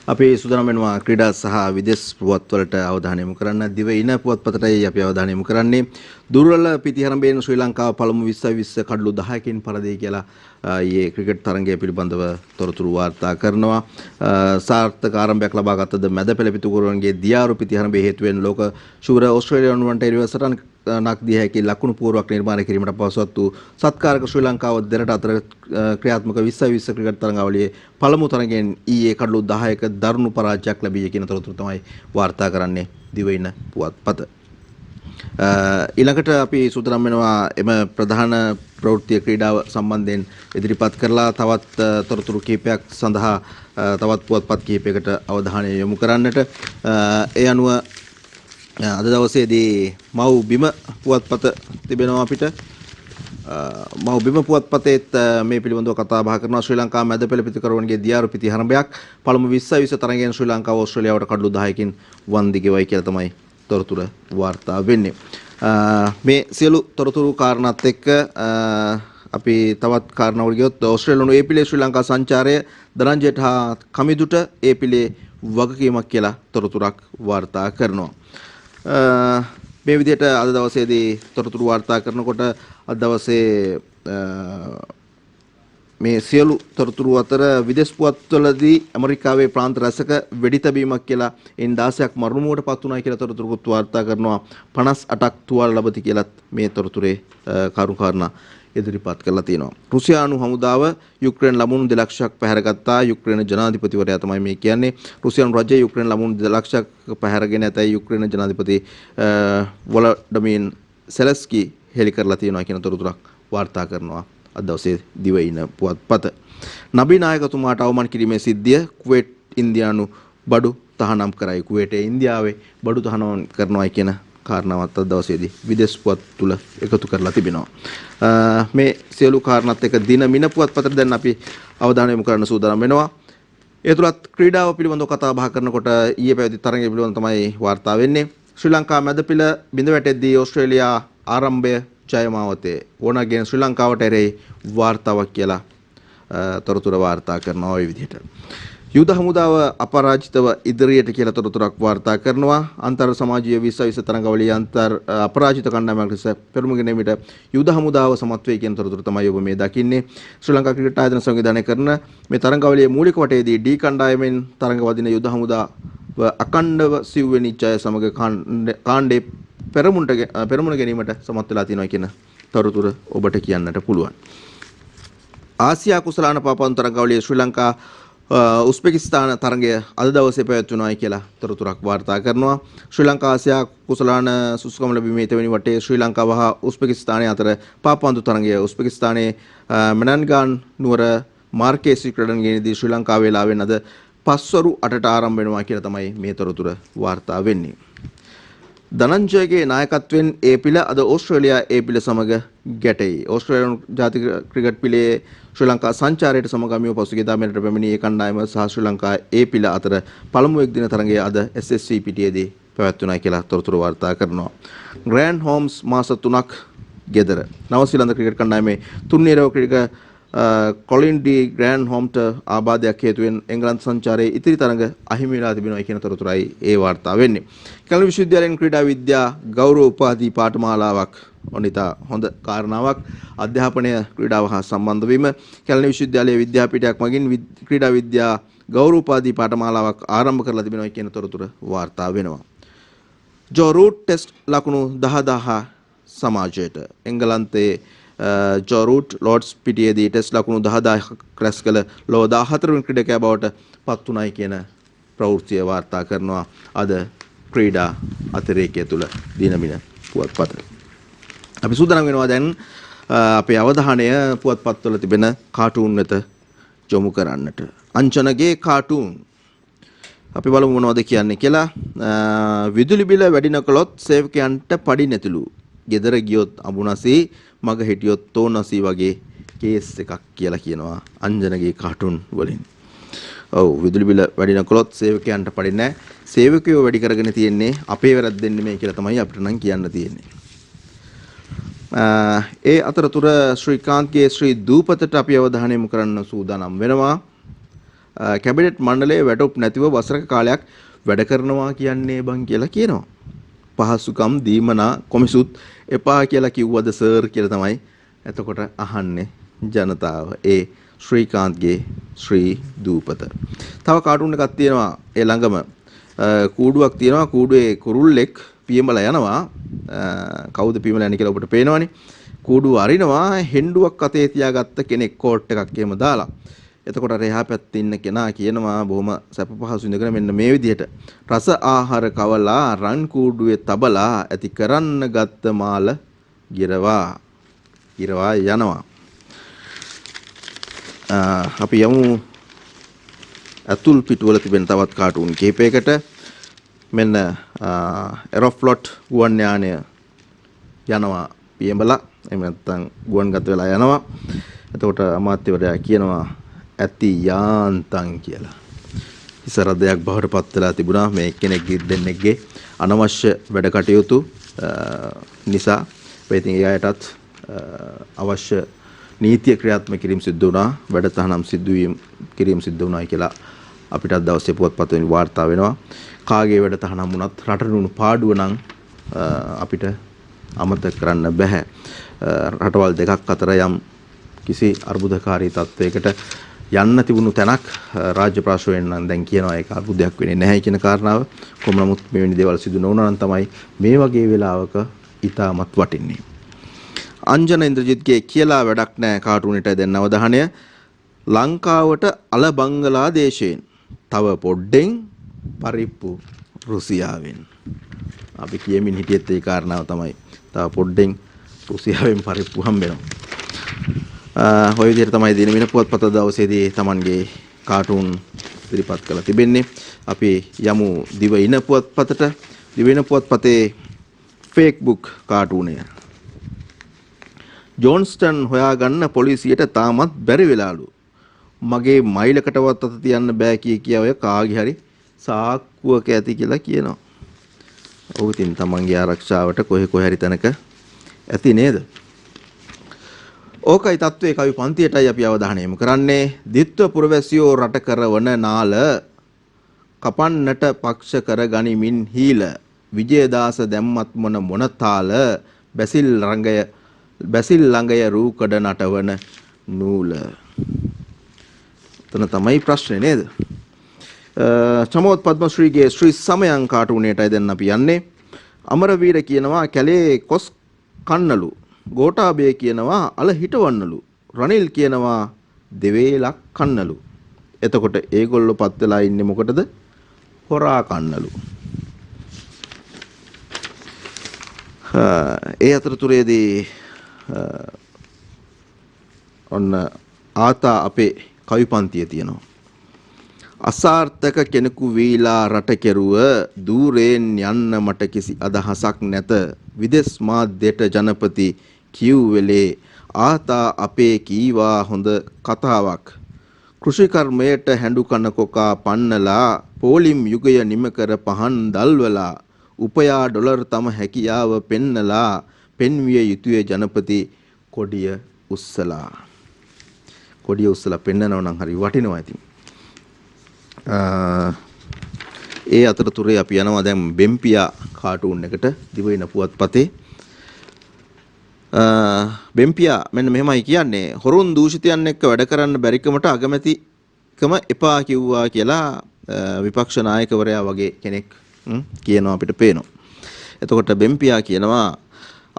අපි සූදානම් වෙනවා ක්‍රීඩා සහ විදේශ පුවත්වලට අවධානය යොමු කරන්න. දිවයින පුවත්පතටයි අපි අවධානය යොමු කරන්නේ. දුර්වල පිටිහරඹයෙන් ශ්‍රී ලංකාව පළමු 2020 කඩලු 10කින් පරදේ කියලා ඊයේ ක්‍රිකට් තරගය පිළිබඳව තොරතුරු වාර්තා කරනවා. සාර්ථක ආරම්භයක් ලබාගත්තද මැද පෙළ පිටුකරුවන්ගේ දියාරු පිටිහරඹේ හේතුවෙන් ලෝක ශූර ඕස්ට්‍රේලියානු වන්ට එළිවසටන් නක් දිය හැකි ලකුණු පුවරුවක් නිර්මාණය කිරීමට පසුවත් වූ සත්කාරක ශ්‍රී ලංකාව දෙරට අතර ක්‍රියාත්මක 2020 ක්‍රිකට් තරඟාවලියේ පළමු තරගයෙන් ඊයේ කඩලු 10ක දරුණු පරාජයක් ලැබී කියන තොරතුරු තමයි වාර්තා කරන්නේ දිවයින පුවත්පත. ඊළඟට අපි සූදානම් වෙනවා එම ප්‍රධාන ප්‍රවෘත්ති ක්‍රීඩාව සම්බන්ධයෙන් ඉදිරිපත් කරලා තවත් තොරතුරු කිහිපයක් සඳහා තවත් පුවත්පත් කිහිපයකට අවධානය යොමු කරන්නට. ඒ අනුව අද දවසේදී මව් බිම පුවත්පත තිබෙනවා අපිට. මව් බිම පුවත්පතේත් මේ පිළිබඳව කතා බහ කරනවා. ශ්‍රී ලංකා මැද පෙළ පිටිකරුවන්ගේ දියාරු පිටිහරඹයක් පළමු 2020 තරගයෙන් ශ්‍රී ලංකාව ඕස්ට්‍රේලියාවට කඩලු 10කින් වන්දි ගෙවයි කියලා තමයි තොරතුරු වාර්තා වෙන්නේ. මේ සියලු තොරතුරු කාරණාත් එක්ක අපි තවත් කාරණාවකට ගියොත් ඕස්ට්‍රේලියානු ඒපිලේ ශ්‍රී ලංකා සංචාරය ධනංජයට හා කමිදුට ඒපිලේ වගකීමක් කියලා තොරතුරක් වාර්තා කරනවා. මේ විදිහට අද දවසේදී තොරතුරු වාර්තා කරනකොට අද දවසේ මේ සියලු තොරතුරු අතර විදේශ පුවත්වලදී ඇමරිකාවේ ප්‍රාන්ත රැසක වෙඩි තැබීමක් කියලා එන් 16ක් මරණුමකට පත් වුණා කියලා තොරතුරුකුත් වාර්තා කරනවා. 58ක් තුවාල ලැබති කියලත් මේ තොරතුරේ කරුණාකාරණා ඉදිරිපත් කරලා තියෙනවා. රුසියානු හමුදාව යුක්‍රේන ළමුණු 2 ලක්ෂයක් පැහැරගත්තා. යුක්‍රේන ජනාධිපතිවරයා තමයි මේ කියන්නේ. රුසියානු රජය යුක්‍රේන ළමුණු 2 ලක්ෂයක් පැහැරගෙන ඇතැයි යුක්‍රේන ජනාධිපති වොලඩමිර් සෙලස්කි හෙළි කරලා තියෙනවා කියන තොරතුරක් වාර්තා කරනවා අද දවසේ දිවයින පුවත්පත. නබී නායකතුමාට අවමාන කිරීමේ සිද්ධිය කුවේට් ඉන්දියානු බඩු තහනම් කරයි. කුවේටේ ඉන්දියාවේ බඩු තහනම් කරනවායි කියන කාරණාවත් අද දවසේදී විදේශ පුවත් තුල එකතු කරලා තිබෙනවා. මේ සියලු කාරණාත් එක්ක දින මින පුවත්පතට දැන් අපි අවධානය යොමු කරන්න සූදානම් වෙනවා. ඒ තුලත් ක්‍රීඩාව පිළිබඳව කතා බහ කරනකොට ඊයේ පැවති තරගය පිළිබඳව තමයි වාර්තා වෙන්නේ. ශ්‍රී ලංකා මැදපෙළ බිඳ වැටෙද්දී ඕස්ට්‍රේලියා ආරම්භය ජයමාවතේ වුණාගෙන ශ්‍රී ලංකාවට එරෙහි වාර්තාවක් කියලා තොරතුරු වාර්තා කරනවා ওই විදිහට. යුද හමුදාව අපරාජිතව ඉදිරියට කියලා තොරතුරක් වාර්තා කරනවා. අන්තර් සමාජීය 2020 තරඟවලිය අන්තර් අපරාජිත කණ්ඩායමක් ලෙස පෙරමුණගෙනීමට යුද හමුදාව සමත් වේ කියන තොරතුරු තමයි ඔබ මේ දකින්නේ. ශ්‍රී ලංකා ක්‍රිකට් ආයතන සංවිධානය කරන මේ තරඟවලියේ මූලික වටයේදී ඩී කණ්ඩායමෙන් තරඟ වදින යුද හමුදාව අකණ්ඩව සිව්වෙනි ජය සමග කාණ්ඩේ පෙරමුණ ගැනීමට සමත් වෙලා තියෙනවා කියන තොරතුරු ඔබට කියන්නට පුළුවන්. ආසියා කුසලාන පාපන් තරඟවලියේ ශ්‍රී ලංකා උස්බෙකිස්තාන තරගය අද දවසේ පැවැත්වුණායි කියලා තොරතුරක් වාර්තා කරනවා. ශ්‍රී ලංකා ආසියා කුසලාන සුසුකම ලැබීමේ තෙවැනි වටේ ශ්‍රී ලංකාව හා උස්බෙකිස්තානයේ අතර පාපන්දු තරගය උස්බෙකිස්තානයේ මෙනන්ගාන් නුවර මාර්කේසි ක්‍රීඩනගේදී ශ්‍රී ලංකාව වේලාවෙන් අද පස්වරු 8ට ආරම්භ වෙනවා කියලා තමයි මේ තොරතුර වාර්තා වෙන්නේ. ධනංජයගේ නායකත්වයෙන් ඒ පිළ අද ඕස්ට්‍රේලියා ඒ පිළ සමග ගැටෙයි. ඕස්ට්‍රේලියානු ජාතික ක්‍රිකට් පිළේ ශ්‍රී ලංකා සංචාරයට සමගාමීව පසුගියදා මෙරට පැමිණි ඒ කණ්ඩායම සහ ශ්‍රී ලංකා ඒ පිළ අතර පළමු එක් දින තරගය අද SSC පිටියේදී පැවැත්වුණා කියලා තොරතුරු වාර්තා කරනවා. ග්‍රෑන්ඩ් හෝම්ස් මාස 3ක් ගෙදර. නවසීලන්ත ක්‍රිකට් කණ්ඩායමේ තුන්නිරව ක්‍රිකට් කොලින් ඩී ග්‍රෑන්ඩ් හෝම්ට ආබාධයක් හේතුවෙන් එංගලන්ත සංචාරයේ ඉතිරි තරඟ අහිමි වෙලා තිබෙනවා කියන තොරතුරයි ඒ වාර්තා වෙන්නේ. කැලණි විශ්වවිද්‍යාලයෙන් ක්‍රීඩා විද්‍යා ගෞරව උපාධි පාඨමාලාවක් ඔනිතා හොඳ කාරණාවක්. අධ්‍යාපනය ක්‍රීඩාව හා සම්බන්ධ වීම කැලණි විශ්වවිද්‍යාලයේ විද්‍යාපීඨයක් මගින් ක්‍රීඩා විද්‍යා ගෞරව උපාධි පාඨමාලාවක් ආරම්භ කරලා තිබෙනවා කියන තොරතුර වාර්තා වෙනවා. ජෝ රූට් ටෙස්ට් ලකුණු 10000 සමාජයට එංගලන්තයේ ජෝ රූට් ලෝඩ්ස් පිටියේදී ටෙස්ට් ලකුණු 10000ක් රැස් කළ ලොව 14 වෙනි ක්‍රීඩකයා බවට පත් වුණායි කියන ප්‍රවෘත්තිය වාර්තා කරනවා අද ක්‍රීඩා අතිරේකය තුල දිනමින පුවත්පත. අපි සූදානම් වෙනවා දැන් අපේ අවධානය පුවත්පත්වල තිබෙන කාටූන් වෙත යොමු කරන්නට. අංචනගේ කාටූන් අපි බලමු මොනවද කියන්නේ කියලා. විදුලි බිල වැඩි නොකළොත් සේවකයන්ට පඩි නැතිලු. ගෙදර ගියොත් අඹුනසී මග හිටියොත් තෝනසී වගේ කේස් එකක් කියලා කියනවා අංජනගේ කාටුන් වලින්. ඔව් විදුලි බිල වැඩි නොකළොත් සේවකයන්ට පඩි නැහැ. සේවකයෝ වැඩි කරගෙන තියෙන්නේ අපේ වැරද්දෙන් නෙමෙයි කියලා තමයි අපිට නම් කියන්න තියෙන්නේ. ඒ අතරතුර ශ්‍රීකාන්ත්ගේ ශ්‍රී දූපතට අපි අවධානය යොමු කරන්න සූදානම් වෙනවා. කැබිනට් මණ්ඩලයේ වැටුප් නැතිව වසරක කාලයක් වැඩ කරනවා කියන්නේ බං කියලා කියනවා. පහසුකම් දීමනා කොමිසුත් එපා කියලා කිව්වද සර් කියලා තමයි එතකොට අහන්නේ ජනතාව. ඒ ශ්‍රීකාන්ත්ගේ ශ්‍රී දූපත. තව කාටුන් එකක් තියෙනවා ඒ ළඟම කූඩුවක් තියෙනවා. කූඩුවේ කුරුල්ලෙක් පියඹලා යනවා. කවුද පියඹලා යන්නේ කියලා ඔබට පේනවනේ. කූඩුව අරිනවා හෙන්ඩුවක් අතේ තියාගත්ත කෙනෙක් කෝට් එකක් එහෙම දාලා. එතකොට අර එහා පැත්තේ ඉන්න කෙනා කියනවා බොහොම සැප පහසු ඉඳගෙන මෙන්න මේ විදිහට රස ආහාර කවලා රන් කූඩුවේ තබලා ඇති කරන්න ගත්ත මාල ගිරවා යනවා. අපි යමු අතුල් පිටුවල තිබෙන තවත් කාටුන් කීපයකට. මෙන්න එරොෆ්ලොට් ගුවන් යානය යනවා පියඹලා එහෙම නැත්නම් ගුවන්ගත වෙලා යනවා. එතකොට අමාත්‍යවරයා කියනවා ඇති යාන්තම් කියලා. ඉසරදයක් බවට පත් වෙලා තිබුණා මේ කෙනෙක්ගේ දෙන්නෙක්ගේ අනවශ්‍ය වැඩ කටයුතු නිසා. ඉතින් ඒ අයටත් අවශ්‍ය නීතිය ක්‍රියාත්මක කිරීම සිද්ධ වුණා. වැඩ තහනම් කිරීම සිද්ධ වුණායි කියලා අපිටත් දවසේ පුවත්පත්වලින් වාර්තා වෙනවා. කාගේ වැඩ තහනම් වුණත් රටට පාඩුව නම් අපිට අමතක කරන්න බෑ. රටවල් දෙකක් අතර යම් කිසි අර්බුදකාරී තත්වයකට යන්න තිබුණු තැනක් රාජ්‍ය ප්‍රාශවයෙන් නම් දැන් කියනවා ඒක අර්බුදයක් වෙන්නේ නැහැ කියන කාරණාව. කොහොම නමුත් මෙවැනි දේවල් සිදු නොවුණා නම් තමයි මේ වගේ වෙලාවක ඉතාමත් වටින්නේ. අංජන ඉන්ද්‍රජිත්ගේ කියලා වැඩක් නැහැ කාටුනෙට දැන් අවධානය. ලංකාවට අල බංගලාදේශයෙන් තව පොඩ්ඩෙන් පරිප්පු රුසියාවෙන්. අපි කියමින් හිටියෙත් ඒ කාරණාව තමයි. තව පොඩ්ඩෙන් රුසියාවෙන් පරිප්පු හම්බෙනවා. ඔය විදිහට තමයි දිනමින පුවත්පත දවසේදී Tamanගේ කාටුන් ඉදිරිපත් කරලා තිබෙන්නේ. අපි යමු දිවයින පුවත්පතට. දිවයින පුවත්පතේ Facebook කාටුනය. ජෝන්ස්ටන් හොයාගන්න පොලිසියට තාමත් බැරි වෙලාලු. මගේ මයිලකටවත් අත තියන්න බෑ කිය ඔය කාගේ හරි සාක්කුවක ඇති කියලා කියනවා. ඔව් ඉතින් Tamanගේ ආරක්ෂාවට කොහේ හරි තැනක ඇති නේද? ඕකයි තත්ත්වයේ කවි පන්තියටයි අපි අවධානය යොමු කරන්නේ. දිත්ව පුරවැසියෝ රට කරවන නාල කපන්නට පක්ෂ කර ගනිමින් හීල විජයදාස දැම්මත් මොන තාල බැසිල් ළඟය රූකඩ නටවන නූල. එතන තමයි ප්‍රශ්නේ නේද? චමෝත් පද්මශ්‍රීගේ ශ්‍රී සමයන් කාටුනේටයි දැන් අපි යන්නේ. අමරවීර කියනවා කැලේ කොස් කන්නලු. ගෝඨාභය කියනවා අල හිටවන්නලු. රනිල් කියනවා දෙවේලක් කන්නලු. එතකොට ඒගොල්ලෝ පත් වෙලා ඉන්නේ මොකටද? හොරා කන්නලු. ඒ අතරතුරේදී ඔන්න ආතා අපේ කවි පන්තිය තියෙනවා. අසාර්ථක කෙනෙකු වීලා රට කෙරුව දූරෙන් යන්න මට කිසි අදහසක් නැත. විදෙස් මාධ්‍යට ජනපති කියු වෙලේ ආතා අපේ කීවා හොඳ කතාවක්. කෘෂි කර්මයට හැඬු කන කොකා පන්නලා පෝලිම් යුගය නිම කර පහන් දල්වලා උපයා ඩොලර් තම හැකියාව පෙන්නලා පෙන්විය යුතුය ජනපති කොඩිය උස්සලා. කොඩිය උස්සලා පෙන්නනවා නම් හරි වටිනවා ඉතින්. ඒ අතරතුරේ අපි යනවා දැන් බෙම්පියා කාටුන් එකට දිවයින පුවත්පතේ. බෙම්පියා මෙන්න මෙහෙමයි කියන්නේ. හොරුන් දූෂිතයන් එක්ක වැඩ කරන්න බැරිකමට අගමැතිකම එපා කිව්වා කියලා විපක්ෂ නායකවරයා වගේ කෙනෙක් කියනවා අපිට පේනවා. එතකොට බෙම්පියා කියනවා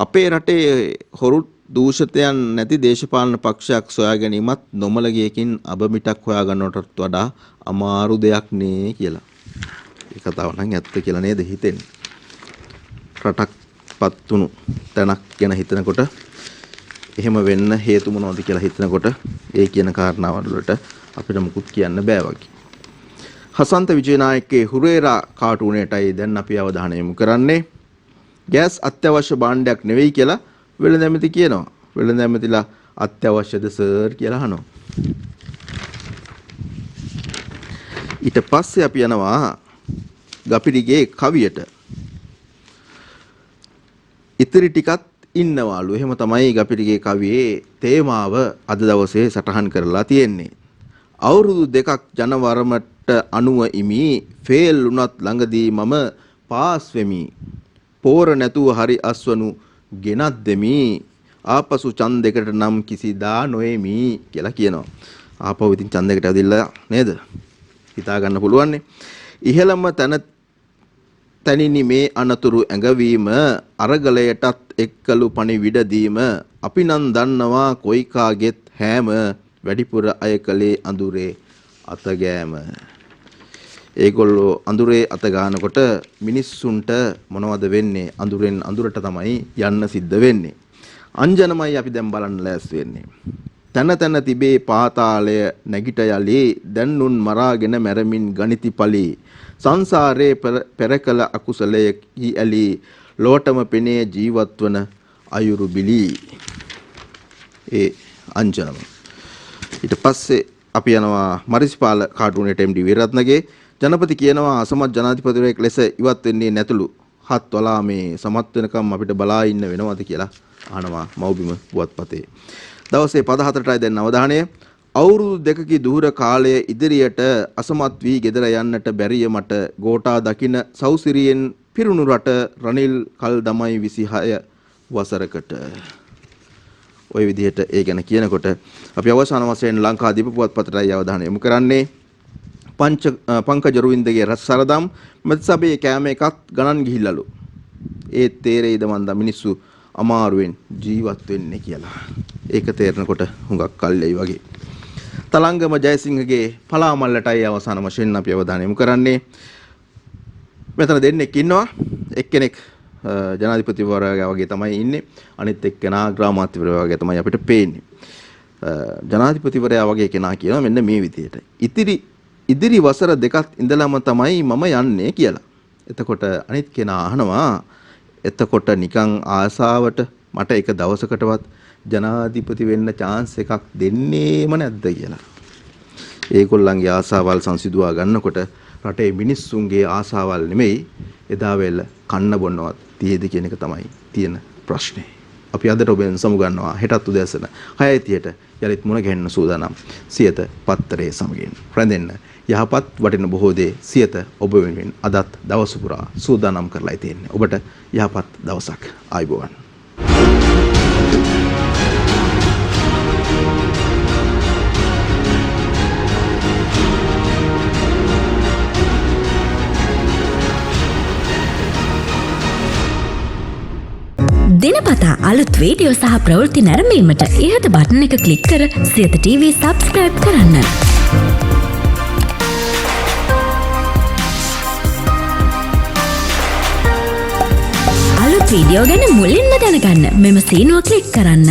අපේ රටේ හොරු දූෂිතයන් නැති දේශපාලන පක්ෂයක් සොයා ගැනීමත් නොමලගියකින් අබමිටක් හොයා ගන්නටත් වඩා අමාරු දෙයක් නේ කියලා. ඒ කතාව නම් ඇත්ත කියලා නේද හිතෙන්නේ. රටක් පත්තුණු තැනක් ගැන හිතනකොට එහෙම වෙන්න හේතු මොනවද කියලා හිතනකොට ඒ කියන කාරණාවල් වලට අපිට මුකුත් කියන්න බෑ වගේ. හසන්ත විජේනායකගේ හුරේරා කාටුනේටයි දැන් අපි අවධානය යොමු කරන්නේ. ගෑස් අත්‍යවශ්‍ය භාණ්ඩයක් නෙවෙයි කියලා වෙළඳ ඇමති කියනවා. වෙළඳ ඇමතිලා අත්‍යවශ්‍යද සර් කියලා අහනවා. ඊට පස්සේ අපි යනවා ගපිරිගේ කවියට. ඉතිරි ටිකත් ඉන්නවාලු. එහෙම තමයි ගපිරිගේ කවියේ තේමාව අද දවසේ සටහන් කරලා තියෙන්නේ. අවුරුදු දෙකක් ජනවරමට අනුව ඉමි ෆේල් වුණත් ළඟදී මම පාස් වෙමි. පෝර නැතුව හරි අස්වනු ගෙනත් දෙමි. ආපසු ඡන්දයකට නම් කිසිදා නොෙමි කියලා කියනවා. ආපහු ඉතින් ඡන්දයකට ඇවිදilla නේද? හිතා ගන්න පුළුවන්නේ. ඉහළම තැනිනි මේ අනතුරු ඇඟවීම අරගලයටත් එක්කලු පණිවිඩ දීම අපි නම් දන්නවා කොයි කාගෙත් හැම වැඩිපුර අය කලේ අඳුරේ අතගෑම. ඒගොල්ලෝ අඳුරේ අත ගන්නකොට මිනිස්සුන්ට මොනවද වෙන්නේ? අඳුරෙන් අඳුරට තමයි යන්න සිද්ධ වෙන්නේ. අංජනමයි අපි දැන් බලන්න ලෑස්ති වෙන්නේ. තන තන තිබේ පාතාලය නැගිට යලි දැන්නුන් මරාගෙන මැරමින් ගණිති පලි සංසාරේ පෙරකල අකුසලයේ ඇලි ලෝටම පෙනේ ජීවත්වන අයුරු බිලි. ඒ අංජනම. ඊට පස්සේ අපි යනවා මරිස්පාල කාටුනේට එම්.ඩී. වීරරත්නගේ ජනපති කියනවා අසමත් ජනාධිපතිවරයෙක් ලෙස ඉවත් වෙන්නේ නැතුළු හත් වලා මේ සමත් වෙනකම් අපිට බලා ඉන්න වෙනවද කියලා අහනවා මව්බිම පුවත්පතේ. දවසේ පද 4ටයි දැන් අවධානය. අවුරුදු දෙකකී දුර කාලය ඉදිරියට අසමත් වී ගෙදර යන්නට බැරිය මට ගෝඨා දකින සෞසිරියෙන් පිරුණු රට රනිල් කල් දමයි 26 වසරකට. ওই විදිහට ඒ ගැන කියනකොට අපි අවසාන වශයෙන් ලංකාදීප පුවත්පතටයි අවධානය යොමු කරන්නේ. පංකජ රුවින්දගේ සරදම් මැතිසභේ කෑම එකත් ගණන් ගිහිල්ලලු. ඒ තේරෙයිද මන්ද මිනිස්සු අමාරුවෙන් ජීවත් වෙන්නේ කියලා. ඒක තේරෙනකොට හුඟක් කල්යයි වගේ. තලංගම ජයසිංහගේ පලාමල්ලටයි අවසාන වශයෙන් අපි අවධානය යොමු කරන්නේ. මෙතන දෙන්නෙක් ඉන්නවා. එක්කෙනෙක් ජනාධිපතිවරයා වගේ තමයි ඉන්නේ. අනිත් එක්කෙනා ග්‍රාමාත්‍යවරයා වගේ තමයි අපිට පේන්නේ. ජනාධිපතිවරයා වගේ කෙනා කියනවා මෙන්න මේ විදිහට. ඉදිරි වසර දෙකක් ඉඳලම තමයි මම යන්නේ කියලා. එතකොට අනිත් කෙනා අහනවා එතකොට නිකන් ආසාවට මට එක දවසකටවත් ජනාධිපති වෙන්න chance එකක් දෙන්නේම නැද්ද කියලා. ඒගොල්ලන්ගේ ආසාවල් සංසිඳුවා ගන්නකොට රටේ මිනිස්සුන්ගේ ආසාවල් නෙමෙයි එදා වෙල කන්න බොන්නවත් තියෙද කියන එක තමයි තියෙන ප්‍රශ්නේ. අපි අදට ඔබෙන් සමුගන්නවා හෙටත් උදෑසන 6:30ට යලිත් මුණ ගැහෙන්න සූදානම් සියත පත්තරේ සමගින්. රැඳෙන්න යහපත් වටින බොහෝ දේ සියත ඔබ වෙනුවෙන් අදත් දවස පුරා සූදානම් කරලායි තියෙන්නේ. ඔබට යහපත් දවසක්. ආයුබෝවන්. දිනපතා අලුත් වීඩියෝ සහ ප්‍රවෘත්ති නැරඹීමට ඉහත බටන් එක ක්ලික් කර සියත TV සබ්ස්ක්‍රයිබ් කරන්න. අලුත් වීඩියෝ ගැන මුලින්ම දැනගන්න මෙම සීනුව ක්ලික් කරන්න.